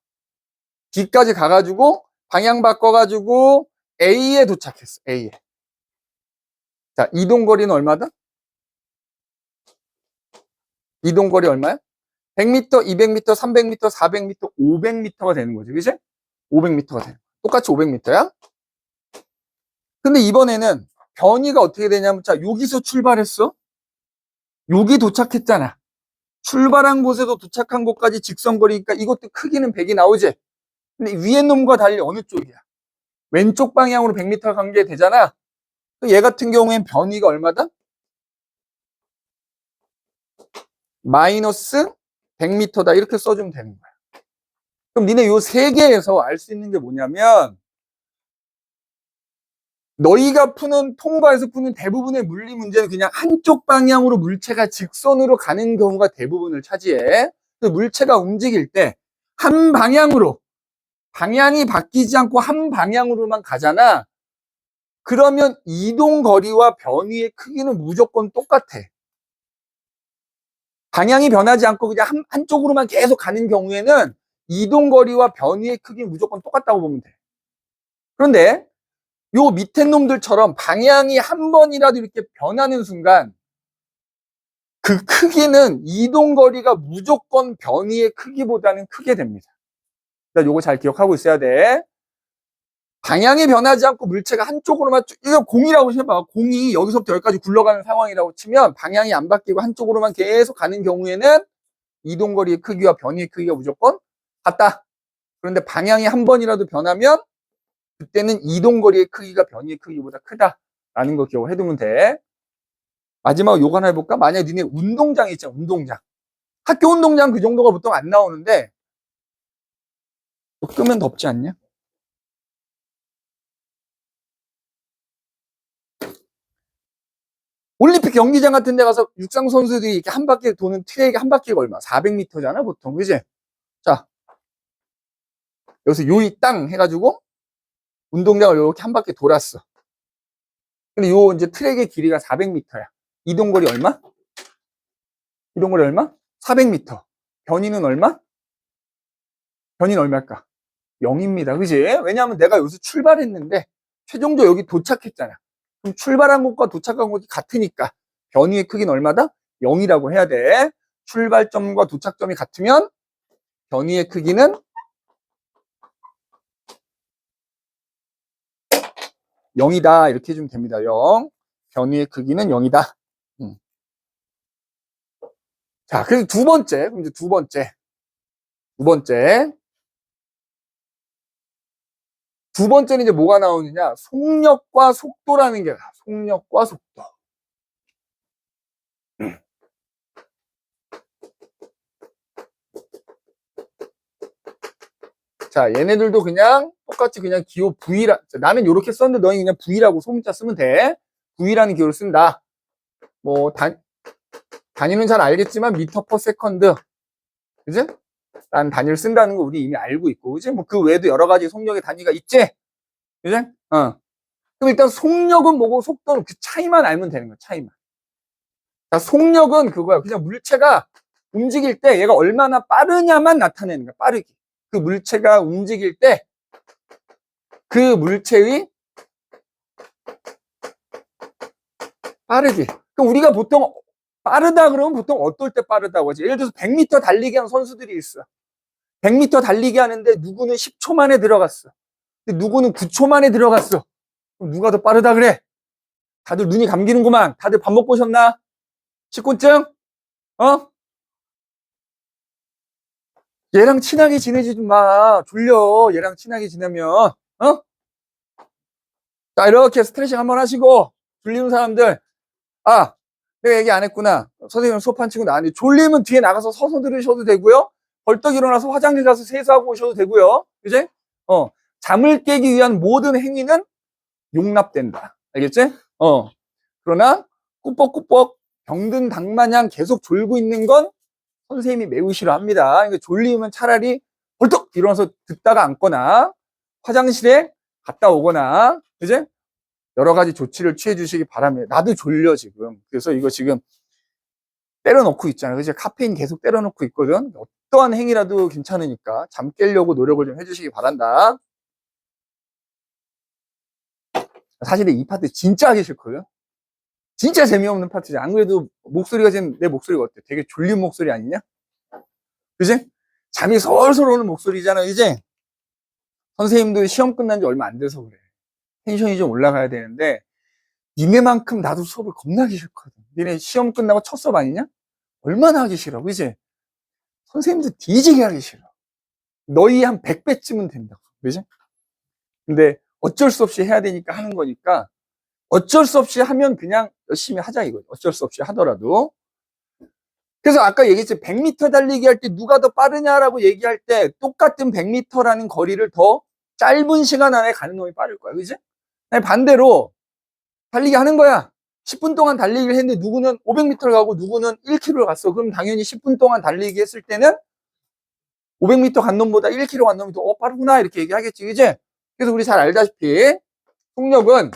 D까지 가가지고 방향 바꿔가지고 A에 도착했어. A에. 자, 이동거리는 얼마다? 이동거리 얼마야? 100m, 200m, 300m, 400m, 500m가 되는 거지. 그치? 500m가 돼. 똑같이 500m야. 근데 이번에는 변이가 어떻게 되냐면, 자, 여기서 출발했어. 여기 도착했잖아. 출발한 곳에도 도착한 곳까지 직선거리니까 이것도 크기는 100이 나오지. 근데 위에 놈과 달리 어느 쪽이야? 왼쪽 방향으로 100m 간 게 되잖아. 얘 같은 경우엔 변이가 얼마다? 마이너스 100m다. 이렇게 써주면 되는 거야. 그럼 니네 요 세 개에서 알 수 있는 게 뭐냐면, 너희가 통과해서 푸는 대부분의 물리 문제는 그냥 한쪽 방향으로 물체가 직선으로 가는 경우가 대부분을 차지해. 물체가 움직일 때 한 방향으로, 방향이 바뀌지 않고 한 방향으로만 가잖아. 그러면 이동 거리와 변이의 크기는 무조건 똑같아. 방향이 변하지 않고 그냥 한쪽으로만 계속 가는 경우에는 이동 거리와 변이의 크기는 무조건 똑같다고 보면 돼. 그런데 요 밑에 놈들처럼 방향이 한 번이라도 이렇게 변하는 순간 그 크기는 이동 거리가 무조건 변이의 크기보다는 크게 됩니다. 그러니까 요거 잘 기억하고 있어야 돼. 방향이 변하지 않고 물체가 한쪽으로만 이거 공이라고 해봐. 공이 여기서부터 여기까지 굴러가는 상황이라고 치면 방향이 안 바뀌고 한쪽으로만 계속 가는 경우에는 이동 거리의 크기와 변이의 크기가 무조건 같다. 그런데 방향이 한 번이라도 변하면 그때는 이동 거리의 크기가 변이의 크기보다 크다라는 거 기억해두면 돼. 마지막으로 요거 하나 해볼까? 만약에 니네 운동장 있잖아. 운동장. 학교 운동장 그 정도가 보통 안 나오는데 끄면 덥지 않냐? 올림픽 경기장 같은 데 가서 육상 선수들이 이렇게 한 바퀴 도는 트랙이 한 바퀴가 얼마? 400m잖아, 보통. 그지? 자, 여기서 요이 땅 해가지고 운동장을 이렇게 한 바퀴 돌았어. 근데 요 이제 트랙의 길이가 400m야. 이동거리 얼마? 이동거리 얼마? 400m. 변이는 얼마? 변이는 얼마일까? 0입니다. 그지? 왜냐하면 내가 여기서 출발했는데 최종적으로 여기 도착했잖아. 그럼 출발한 곳과 도착한 곳이 같으니까 변이의 크기는 얼마다? 0이라고 해야 돼. 출발점과 도착점이 같으면 변이의 크기는 0이다. 이렇게 해주면 됩니다. 0. 변이의 크기는 0이다. 자, 그래서 두 번째. 그럼 이제 두 번째. 두 번째는 이제 뭐가 나오느냐? 속력과 속도라는 게 나와. 속력과 속도. 자, 얘네들도 그냥 똑같이 그냥 기호 V라, 나는 이렇게 썼는데 너희 그냥 V라고 소문자 쓰면 돼. V라는 기호를 쓴다. 뭐, 단위는 잘 알겠지만 미터 퍼 세컨드. 그지? 라는 단위를 쓴다는 거 우리 이미 알고 있고, 그지? 뭐 그 외에도 여러 가지 속력의 단위가 있지? 그지? 그럼 일단 속력은 뭐고 속도는 그 차이만 알면 되는 거야, 차이만. 자, 속력은 그거야. 그냥 물체가 움직일 때 얘가 얼마나 빠르냐만 나타내는 거야, 빠르게. 그 물체가 움직일 때 그 물체의 빠르기. 그럼 우리가 보통 빠르다 그러면 보통 어떨 때 빠르다고 하지? 예를 들어서 100m 달리기 하는 선수들이 있어. 100m 달리기 하는데 누구는 10초 만에 들어갔어. 근데 누구는 9초 만에 들어갔어. 그럼 누가 더 빠르다 그래? 다들 눈이 감기는구만. 다들 밥 먹고 오셨나? 식곤증? 어? 얘랑 친하게 지내지 좀 마. 졸려. 얘랑 친하게 지내면. 어? 자, 이렇게 스트레칭 한번 하시고, 졸리는 사람들, 아, 내가 얘기 안 했구나. 선생님 수업 한 친구 나왔는데, 졸리면 뒤에 나가서 서서 들으셔도 되고요. 벌떡 일어나서 화장실 가서 세수하고 오셔도 되고요. 그지? 잠을 깨기 위한 모든 행위는 용납된다. 알겠지? 그러나, 꾸벅꾸벅 병든 닭마냥 계속 졸고 있는 건 선생님이 매우 싫어합니다. 그러니까 졸리면 차라리 벌떡 일어나서 듣다가 앉거나, 화장실에 갔다 오거나, 그지? 여러 가지 조치를 취해 주시기 바랍니다. 나도 졸려, 지금. 그래서 이거 지금 때려놓고 있잖아요. 그지? 카페인 계속 때려놓고 있거든. 어떠한 행위라도 괜찮으니까 잠 깨려고 노력을 좀 해주시기 바란다. 사실 이 파트 진짜 하기 싫거든. 진짜 재미없는 파트지. 안 그래도 목소리가 지금 내 목소리가 어때? 되게 졸린 목소리 아니냐? 그지? 잠이 솔솔 오는 목소리잖아. 이제 선생님도 시험 끝난 지 얼마 안 돼서 그래. 텐션이 좀 올라가야 되는데 니네만큼 나도 수업을 겁나기 싫거든. 니네 시험 끝나고 첫 수업 아니냐? 얼마나 하기 싫어. 그지? 선생님도 뒤지게 하기 싫어. 너희 한 100배쯤은 된다고. 그지? 근데 어쩔 수 없이 해야 되니까 하는 거니까 어쩔 수 없이 하면 그냥 열심히 하자 이거죠. 어쩔 수 없이 하더라도. 그래서 아까 얘기했죠. 100m 달리기 할 때 누가 더 빠르냐라고 얘기할 때 똑같은 100m라는 거리를 더 짧은 시간 안에 가는 놈이 빠를 거야. 그지? 반대로 달리기 하는 거야. 10분 동안 달리기를 했는데 누구는 500m를 가고 누구는 1km를 갔어. 그럼 당연히 10분 동안 달리기 했을 때는 500m 간 놈보다 1km 간 놈이 더 빠르구나 이렇게 얘기하겠지. 그지? 그래서 우리 잘 알다시피 속력은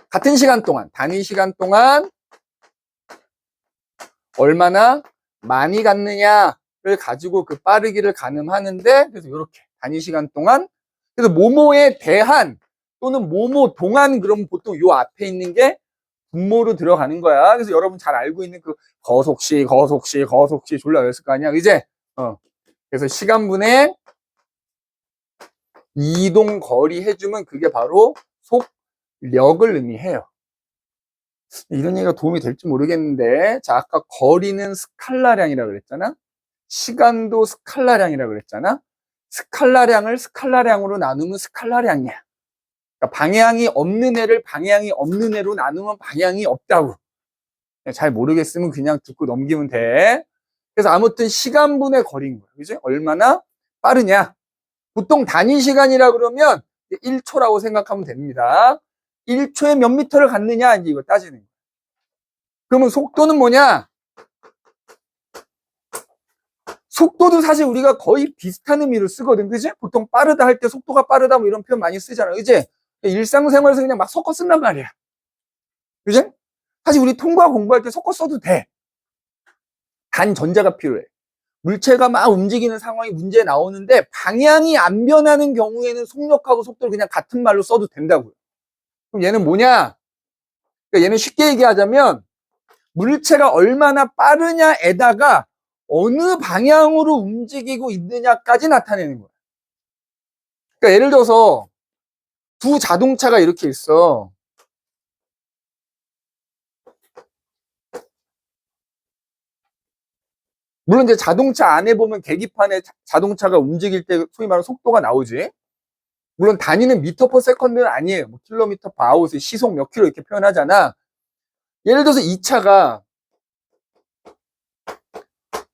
같은 시간 동안, 단위 시간 동안 얼마나 많이 갔느냐를 가지고 그 빠르기를 가늠하는데, 그래서 이렇게 단위 시간 동안, 그래서 뭐뭐에 대한 또는 뭐뭐 동안, 그러면 보통 요 앞에 있는 게 분모로 들어가는 거야. 그래서 여러분 잘 알고 있는 그 거속시 졸라 외웠을 거 아니야. 이제 그래서 시간분의 이동 거리 해주면 그게 바로 속력을 의미해요. 이런 얘기가 도움이 될지 모르겠는데, 자, 아까 거리는 스칼라량이라고 그랬잖아? 시간도 스칼라량이라고 그랬잖아? 스칼라량을 스칼라량으로 나누면 스칼라량이야. 그러니까 방향이 없는 애를 방향이 없는 애로 나누면 방향이 없다고. 잘 모르겠으면 그냥 듣고 넘기면 돼. 그래서 아무튼 시간분의 거리인 거야. 그지? 얼마나 빠르냐? 보통 단위 시간이라 그러면 1초라고 생각하면 됩니다. 1초에 몇 미터를 갔느냐? 이제 이거 따지는 거야. 그러면 속도는 뭐냐? 속도도 사실 우리가 거의 비슷한 의미로 쓰거든. 그지? 보통 빠르다 할 때 속도가 빠르다 뭐 이런 표현 많이 쓰잖아. 그지? 일상생활에서 그냥 막 섞어 쓴단 말이야. 그지? 사실 우리 통과 공부할 때 섞어 써도 돼. 단 전자가 필요해. 물체가 막 움직이는 상황이 문제에 나오는데 방향이 안 변하는 경우에는 속력하고 속도를 그냥 같은 말로 써도 된다고요. 그럼 얘는 뭐냐? 그러니까 얘는 쉽게 얘기하자면 물체가 얼마나 빠르냐에다가 어느 방향으로 움직이고 있느냐까지 나타내는 거야. 그러니까 예를 들어서 두 자동차가 이렇게 있어. 물론 이제 자동차 안에 보면 계기판에 자동차가 움직일 때 소위 말하는 속도가 나오지. 물론 단위는 미터 퍼 세컨드는 아니에요. 뭐 킬로미터 퍼 아워스, 시속 몇 킬로 이렇게 표현하잖아. 예를 들어서 이 차가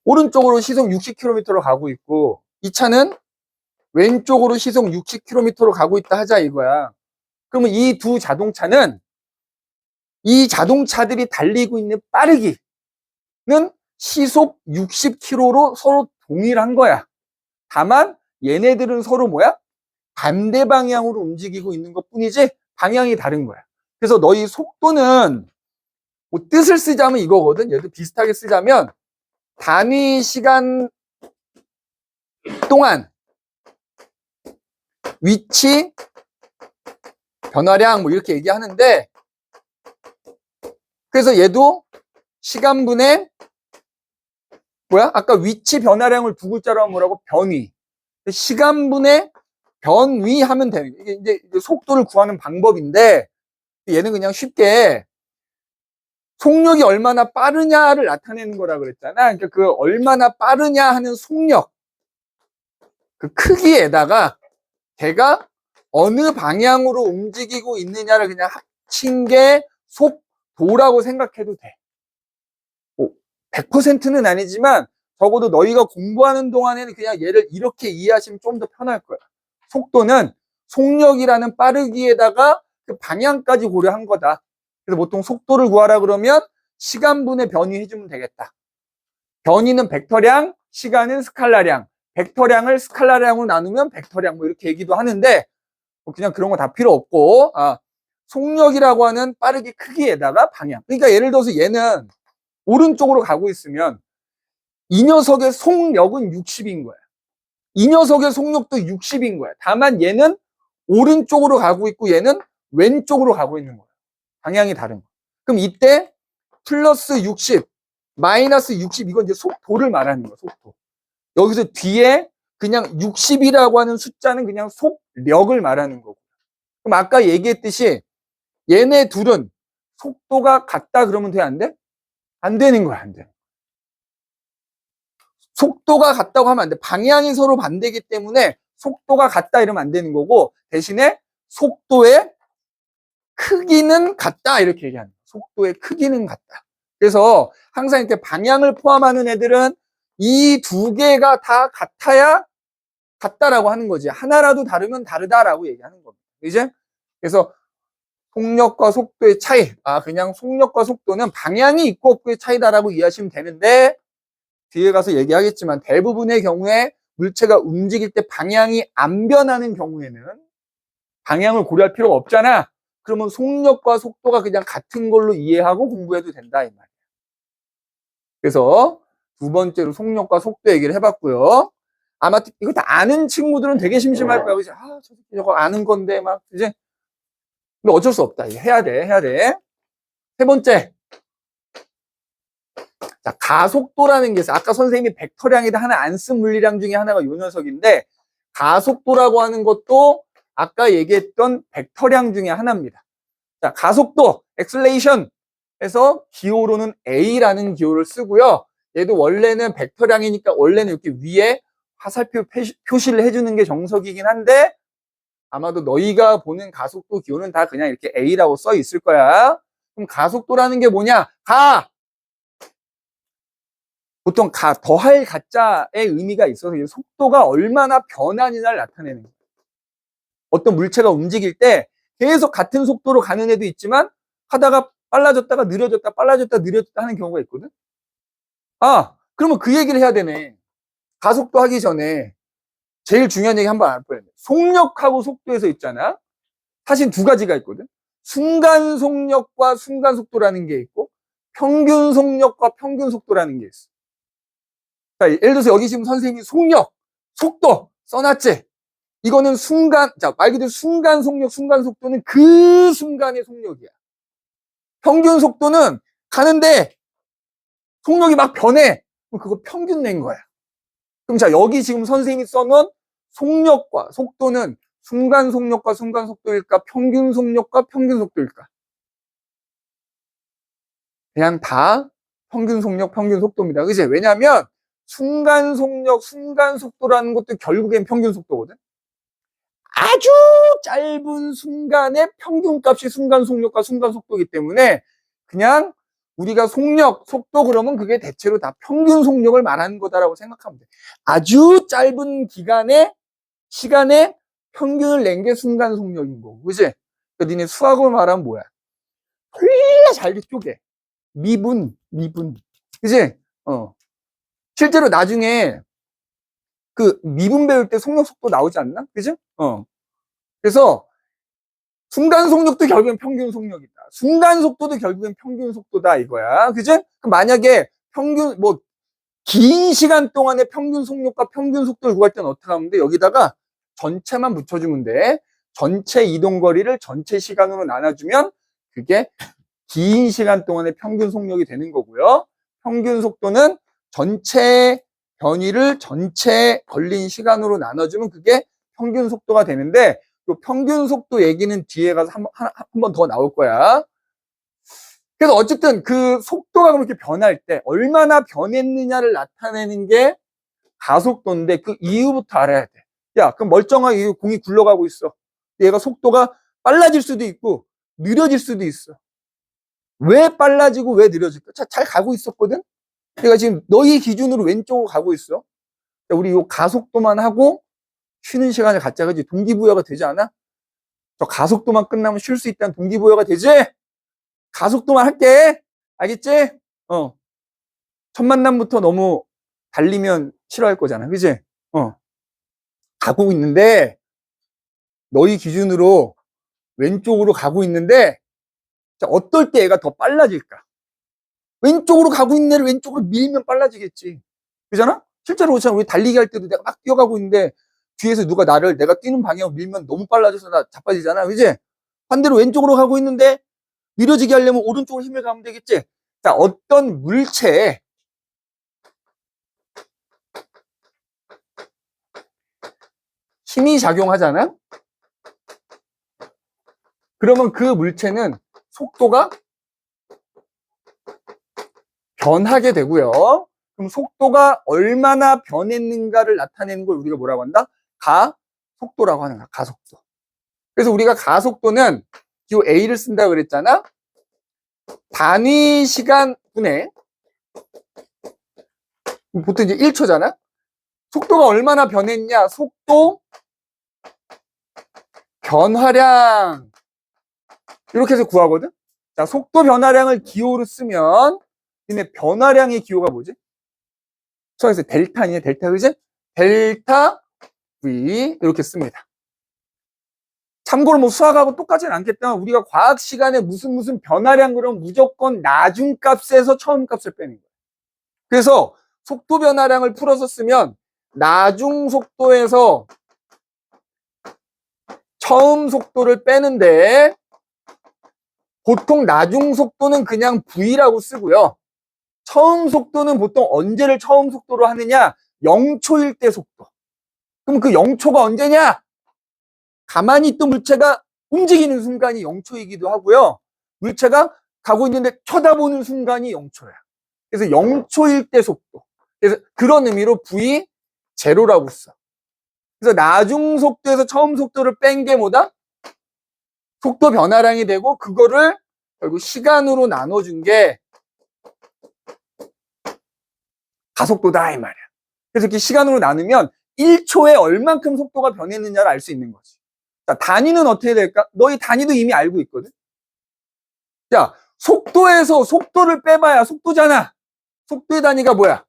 오른쪽으로 시속 60km로 가고 있고 이 차는 왼쪽으로 시속 60km로 가고 있다 하자 이거야. 그러면 이 두 자동차는 이 자동차들이 달리고 있는 빠르기는 시속 60km로 서로 동일한 거야. 다만 얘네들은 서로 뭐야? 반대 방향으로 움직이고 있는 것 뿐이지 방향이 다른 거야. 그래서 너희 속도는 뭐 뜻을 쓰자면 이거거든. 얘도 비슷하게 쓰자면 단위 시간 동안 위치 변화량 뭐 이렇게 얘기하는데, 그래서 얘도 시간분의 뭐야? 아까 위치 변화량을 두 글자로 하면 뭐라고? 변위. 시간분의 변위 하면 되는 거예요. 이게 이제 속도를 구하는 방법인데 얘는 그냥 쉽게 속력이 얼마나 빠르냐를 나타내는 거라 그랬잖아. 그러니까 그 얼마나 빠르냐 하는 속력 그 크기에다가 걔가 어느 방향으로 움직이고 있느냐를 그냥 합친 게 속도라고 생각해도 돼. 100%는 아니지만 적어도 너희가 공부하는 동안에는 그냥 얘를 이렇게 이해하시면 좀 더 편할 거야. 속도는 속력이라는 빠르기에다가 그 방향까지 고려한 거다. 그래서 보통 속도를 구하라 그러면 시간분의 변위 해주면 되겠다. 변위는 벡터량, 시간은 스칼라량. 벡터량을 스칼라량으로 나누면 벡터량 뭐 이렇게 얘기도 하는데 그냥 그런 거 다 필요 없고 속력이라고 하는 빠르기 크기에다가 방향. 그러니까 예를 들어서 얘는 오른쪽으로 가고 있으면 이 녀석의 속력은 60인 거야. 이 녀석의 속력도 60인 거야. 다만 얘는 오른쪽으로 가고 있고 얘는 왼쪽으로 가고 있는 거야. 방향이 다른 거야. 그럼 이때 플러스 60, 마이너스 60 이건 이제 속도를 말하는 거야. 속도. 여기서 뒤에 그냥 60이라고 하는 숫자는 그냥 속력을 말하는 거고. 그럼 아까 얘기했듯이 얘네 둘은 속도가 같다 그러면 돼? 안 돼? 안 되는 거야. 안 돼. 속도가 같다고 하면 안 돼. 방향이 서로 반대이기 때문에 속도가 같다 이러면 안 되는 거고 대신에 속도의 크기는 같다 이렇게 얘기하는 거야. 속도의 크기는 같다. 그래서 항상 이렇게 방향을 포함하는 애들은 이 두 개가 다 같아야 같다라고 하는 거지. 하나라도 다르면 다르다라고 얘기하는 겁니다. 이제 그래서 속력과 속도의 차이. 그냥 속력과 속도는 방향이 있고 없고의 차이다라고 이해하시면 되는데 뒤에 가서 얘기하겠지만 대부분의 경우에 물체가 움직일 때 방향이 안 변하는 경우에는 방향을 고려할 필요가 없잖아. 그러면 속력과 속도가 그냥 같은 걸로 이해하고 공부해도 된다 이 말이야. 그래서 두 번째로 속력과 속도 얘기를 해봤고요. 아마 이거 다 아는 친구들은 되게 심심할 거야. 그치? 저거 아는 건데 막 이제 근데 어쩔 수 없다. 해야 돼. 세 번째. 자, 가속도라는 게 있어요. 아까 선생님이 벡터량이다 하나 안 쓴 물리량 중에 하나가 요 녀석인데 가속도라고 하는 것도 아까 얘기했던 벡터량 중에 하나입니다. 자, 가속도, 엑셀레이션 해서 기호로는 A라는 기호를 쓰고요. 얘도 원래는 벡터량이니까 원래는 이렇게 위에 화살표 표시를 해주는 게 정석이긴 한데 아마도 너희가 보는 가속도 기호는 다 그냥 이렇게 A라고 써 있을 거야. 그럼 가속도라는 게 뭐냐? 보통 더할 가짜의 의미가 있어서 속도가 얼마나 변하느냐를 나타내는 거예요. 어떤 물체가 움직일 때 계속 같은 속도로 가는 애도 있지만 하다가 빨라졌다가 느려졌다 빨라졌다 느려졌다 하는 경우가 있거든. 그러면 그 얘기를 해야 되네. 가속도 하기 전에 제일 중요한 얘기 한번 알아봐야 돼. 속력하고 속도에서 있잖아. 사실 두 가지가 있거든. 순간 속력과 순간 속도라는 게 있고 평균 속력과 평균 속도라는 게 있어. 자, 예를 들어서 여기 지금 선생님이 속력, 속도 써놨지? 이거는 말 그대로 순간 속력, 순간 속도는 그 순간의 속력이야. 평균 속도는 가는데 속력이 막 변해. 그럼 그거 평균 낸 거야. 그럼 자, 여기 지금 선생님이 써놓은 속력과 속도는 순간 속력과 순간 속도일까? 평균 속력과 평균 속도일까? 그냥 다 평균 속력, 평균 속도입니다. 그치? 왜냐면 순간 속력, 순간 속도라는 것도 결국엔 평균 속도거든. 아주 짧은 순간의 평균값이 순간 속력과 순간 속도이기 때문에 그냥 우리가 속력, 속도 그러면 그게 대체로 다 평균 속력을 말하는 거다라고 생각하면 돼. 아주 짧은 시간에 평균을 낸 게 순간 속력인 거고, 그치? 그러니까 니네 수학으로 말하면 뭐야? 졸라 잘게 쪼개. 미분. 그치? 실제로 나중에 그 미분 배울 때 속력 속도 나오지 않나? 그치? 그래서 순간 속력도 결국엔 평균 속력이다. 순간 속도도 결국엔 평균 속도다 이거야. 그치? 그럼 만약에 긴 시간 동안의 평균 속력과 평균 속도를 구할 때는 어떻게 하면 돼? 여기다가 전체만 붙여주면 돼. 전체 이동 거리를 전체 시간으로 나눠주면 그게 긴 시간 동안의 평균 속력이 되는 거고요. 평균 속도는 전체 변이를 전체 걸린 시간으로 나눠주면 그게 평균 속도가 되는데 그 평균 속도 얘기는 뒤에 가서 한 번 더 나올 거야. 그래서 어쨌든 그 속도가 그렇게 변할 때 얼마나 변했느냐를 나타내는 게 가속도인데 그 이유부터 알아야 돼. 야, 그럼 멀쩡하게 공이 굴러가고 있어. 얘가 속도가 빨라질 수도 있고 느려질 수도 있어. 왜 빨라지고 왜 느려질까? 잘 가고 있었거든? 내가 지금 너희 기준으로 왼쪽으로 가고 있어. 우리 요 가속도만 하고 쉬는 시간을 갖자. 그지? 동기부여가 되지 않아? 저 가속도만 끝나면 쉴 수 있다는 동기부여가 되지? 가속도만 할게. 알겠지? 첫 만남부터 너무 달리면 싫어할 거잖아. 그지? 가고 있는데, 너희 기준으로 왼쪽으로 가고 있는데, 자, 어떨 때 얘가 더 빨라질까? 왼쪽으로 가고 있는 애를 왼쪽으로 밀면 빨라지겠지. 그잖아? 실제로 그렇잖아. 우리 달리기 할 때도 내가 막 뛰어가고 있는데, 뒤에서 누가 나를 내가 뛰는 방향으로 밀면 너무 빨라져서 나 자빠지잖아. 그지? 반대로 왼쪽으로 가고 있는데, 느려지게 하려면 오른쪽으로 힘을 가면 되겠지? 자, 어떤 물체에 힘이 작용하잖아? 그러면 그 물체는 속도가 변하게 되고요. 그럼 속도가 얼마나 변했는가를 나타내는 걸 우리가 뭐라고 한다? 가속도라고 하는 거야. 가속도. 그래서 우리가 가속도는 이 A를 쓴다고 그랬잖아. 단위 시간 분에 보통 이제 1초잖아. 속도가 얼마나 변했냐? 속도 변화량 이렇게 해서 구하거든. 자, 속도 변화량을 기호로 쓰면 얘네 변화량의 기호가 뭐지? 수학에서 델타 아니냐? 델타, 그지? 델타 V 이렇게 씁니다. 참고로 뭐 수학하고 똑같지는 않겠지만 우리가 과학 시간에 무슨 변화량 그러면 무조건 나중값에서 처음값을 빼는 거예요. 그래서 속도 변화량을 풀어서 쓰면 나중 속도에서 처음 속도를 빼는데 보통 나중 속도는 그냥 V라고 쓰고요. 처음 속도는 보통 언제를 처음 속도로 하느냐? 0초일 때 속도. 그럼 그 0초가 언제냐? 가만히 있던 물체가 움직이는 순간이 0초이기도 하고요. 물체가 가고 있는데 쳐다보는 순간이 0초야. 그래서 0초일 때 속도. 그래서 그런 의미로 V 제로라고 써. 그래서 나중 속도에서 처음 속도를 뺀 게 뭐다? 속도 변화량이 되고 그거를 결국 시간으로 나눠준 게 가속도다 이 말이야. 그래서 이렇게 시간으로 나누면 1초에 얼만큼 속도가 변했느냐를 알 수 있는 거지. 자, 단위는 어떻게 될까? 너희 단위도 이미 알고 있거든. 자, 속도에서 속도를 빼봐야 속도잖아. 속도의 단위가 뭐야?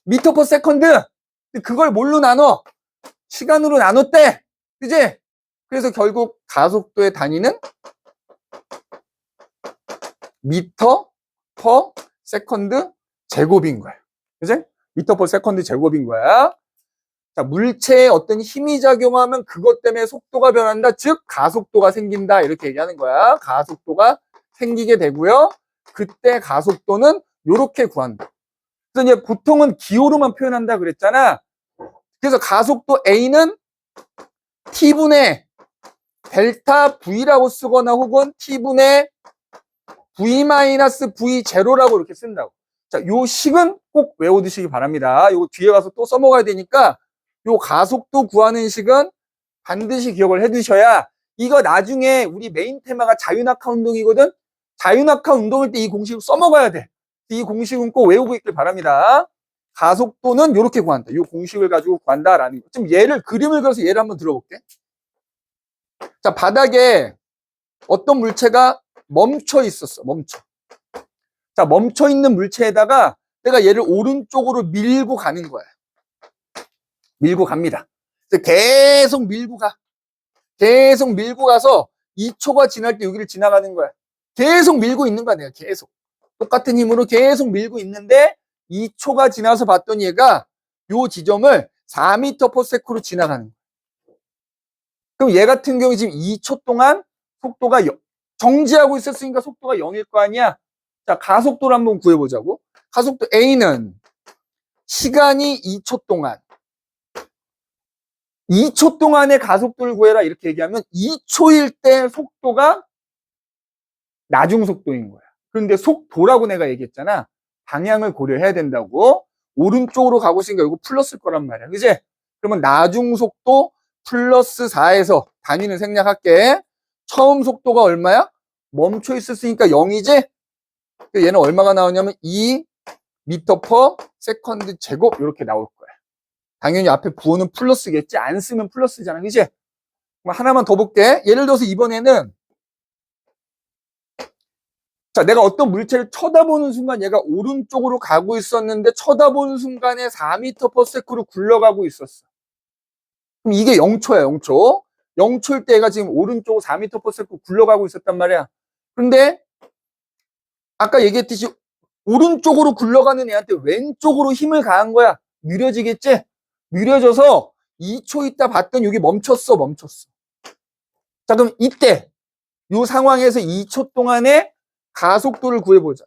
미터 퍼 세컨드. 그걸 뭘로 나눠? 시간으로 나눴대. 그지? 그래서 결국 가속도의 단위는 미터 퍼 세컨드 제곱인 거야. 그지? 미터 퍼 세컨드 제곱인 거야. 자, 물체에 어떤 힘이 작용하면 그것 때문에 속도가 변한다. 즉, 가속도가 생긴다. 이렇게 얘기하는 거야. 가속도가 생기게 되고요. 그때 가속도는 이렇게 구한다. 그래서 이제 보통은 기호로만 표현한다 그랬잖아. 그래서 가속도 A는 T분의 델타 V라고 쓰거나 혹은 T분의 V-V0라고 이렇게 쓴다고. 자, 요 식은 꼭 외워두시기 바랍니다. 요거 뒤에 가서 또 써먹어야 되니까 요 가속도 구하는 식은 반드시 기억을 해두셔야 이거 나중에 우리 메인 테마가 자유낙하 운동이거든. 자유낙하 운동일 때 이 공식을 써먹어야 돼. 이 공식은 꼭 외우고 있길 바랍니다. 가속도는 이렇게 구한다. 이 공식을 가지고 구한다라는 거. 지금 그림을 그려서 예를 한번 들어볼게. 자, 바닥에 어떤 물체가 멈춰 있었어. 자, 멈춰 있는 물체에다가 내가 얘를 오른쪽으로 밀고 가는 거야. 밀고 갑니다. 계속 밀고 가. 계속 밀고 가서 2초가 지날 때 여기를 지나가는 거야. 계속 밀고 있는 거야, 내가 계속. 똑같은 힘으로 계속 밀고 있는데 2초가 지나서 봤더니 얘가 요 지점을 4m/s로 지나가는 거야. 그럼 얘 같은 경우에 지금 2초 동안 속도가 정지하고 있었으니까 속도가 0일 거 아니야? 자, 가속도를 한번 구해보자고. 가속도 A는 시간이 2초 동안 2초 동안의 가속도를 구해라 이렇게 얘기하면 2초일 때 속도가 나중 속도인 거야. 그런데 속도라고 내가 얘기했잖아. 방향을 고려해야 된다고. 오른쪽으로 가고 있으니까 이거 플러스일 거란 말이야. 그지? 그러면 나중 속도 플러스 4에서 단위는 생략할게. 처음 속도가 얼마야? 멈춰 있었으니까 0이지? 얘는 얼마가 나오냐면 2 미터 퍼 세컨드 제곱 이렇게 나올 거야. 당연히 앞에 부호는 플러스겠지? 안 쓰면 플러스잖아. 그지? 하나만 더 볼게. 예를 들어서 이번에는 자, 내가 어떤 물체를 쳐다보는 순간 얘가 오른쪽으로 가고 있었는데 쳐다보는 순간에 4m per sec로 굴러가고 있었어. 그럼 이게 0초야, 0초. 0초일 때 얘가 지금 오른쪽으로 4m per sec로 굴러가고 있었단 말이야. 근데 아까 얘기했듯이 오른쪽으로 굴러가는 애한테 왼쪽으로 힘을 가한 거야. 느려지겠지? 느려져서 2초 있다 봤더니 여기 멈췄어, 멈췄어. 자, 그럼 이때 이 상황에서 2초 동안에 가속도를 구해보자.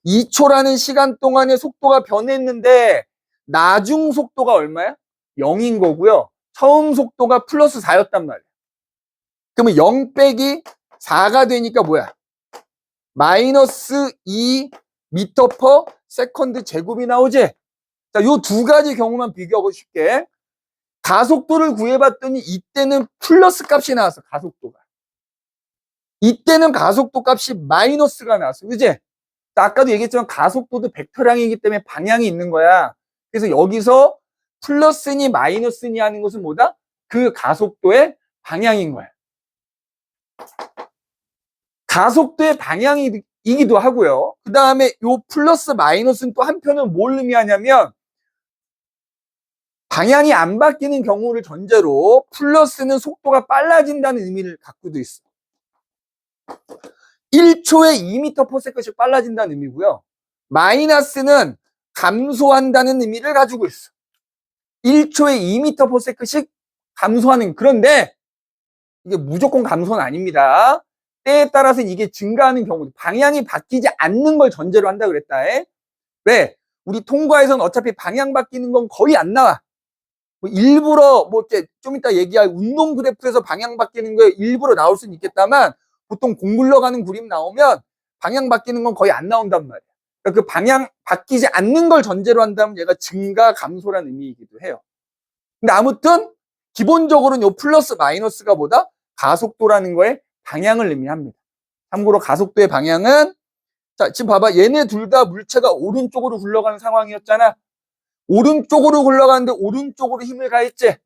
2초라는 시간 동안에 속도가 변했는데 나중 속도가 얼마야? 0인 거고요. 처음 속도가 플러스 4였단 말이야. 그러면 0 빼기 4가 되니까 뭐야? 마이너스 2 미터 퍼 세컨드 제곱이 나오지? 자, 요 두 가지 경우만 비교하고 쉽게. 가속도를 구해봤더니 이때는 플러스 값이 나왔어, 가속도가. 이때는 가속도 값이 마이너스가 나왔어. 그지? 아까도 얘기했지만 가속도도 벡터량이기 때문에 방향이 있는 거야. 그래서 여기서 플러스니 마이너스니 하는 것은 뭐다? 그 가속도의 방향인 거야. 가속도의 방향이기도 하고요. 그 다음에 요 플러스 마이너스는 또 한편은 뭘 의미하냐면 방향이 안 바뀌는 경우를 전제로 플러스는 속도가 빨라진다는 의미를 갖고도 있어. 1초에 2m per sec씩 빨라진다는 의미고요. 마이너스는 감소한다는 의미를 가지고 있어. 1초에 2m per sec씩 감소하는. 그런데 이게 무조건 감소는 아닙니다. 때에 따라서는 이게 증가하는 경우, 방향이 바뀌지 않는 걸 전제로 한다 그랬다. 왜? 우리 통과에서는 어차피 방향 바뀌는 건 거의 안 나와. 뭐 일부러 뭐 이렇게 좀 이따 얘기할 운동 그래프에서 방향 바뀌는 거에 일부러 나올 수는 있겠다만 보통 공 굴러가는 그림 나오면 방향 바뀌는 건 거의 안 나온단 말이야. 그러니까 그 방향 바뀌지 않는 걸 전제로 한다면 얘가 증가 감소라는 의미이기도 해요. 근데 아무튼 기본적으로는 요 플러스 마이너스가 보다 가속도라는 거에 방향을 의미합니다. 참고로 가속도의 방향은 자, 지금 봐봐. 얘네 둘 다 물체가 오른쪽으로 굴러가는 상황이었잖아. 오른쪽으로 굴러가는데 오른쪽으로 힘을 가했지.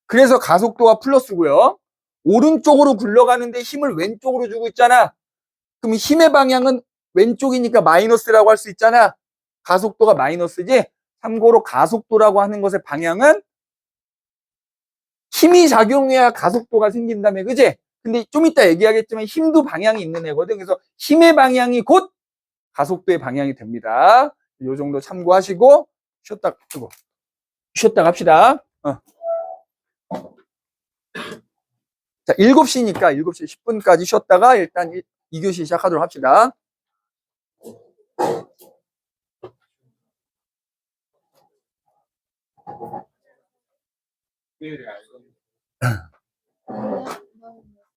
그래서 가속도가 플러스고요. 오른쪽으로 굴러가는데 힘을 왼쪽으로 주고 있잖아. 그럼 힘의 방향은 왼쪽이니까 마이너스라고 할 수 있잖아. 가속도가 마이너스지. 참고로 가속도라고 하는 것의 방향은 힘이 작용해야 가속도가 생긴다며, 그지? 근데 좀 이따 얘기하겠지만 힘도 방향이 있는 애거든. 그래서 힘의 방향이 곧 가속도의 방향이 됩니다. 이 정도 참고하시고 쉬었다 갑시다. 자, 7시니까 7시 10분까지 쉬었다가 일단 2교시 시작하도록 합시다.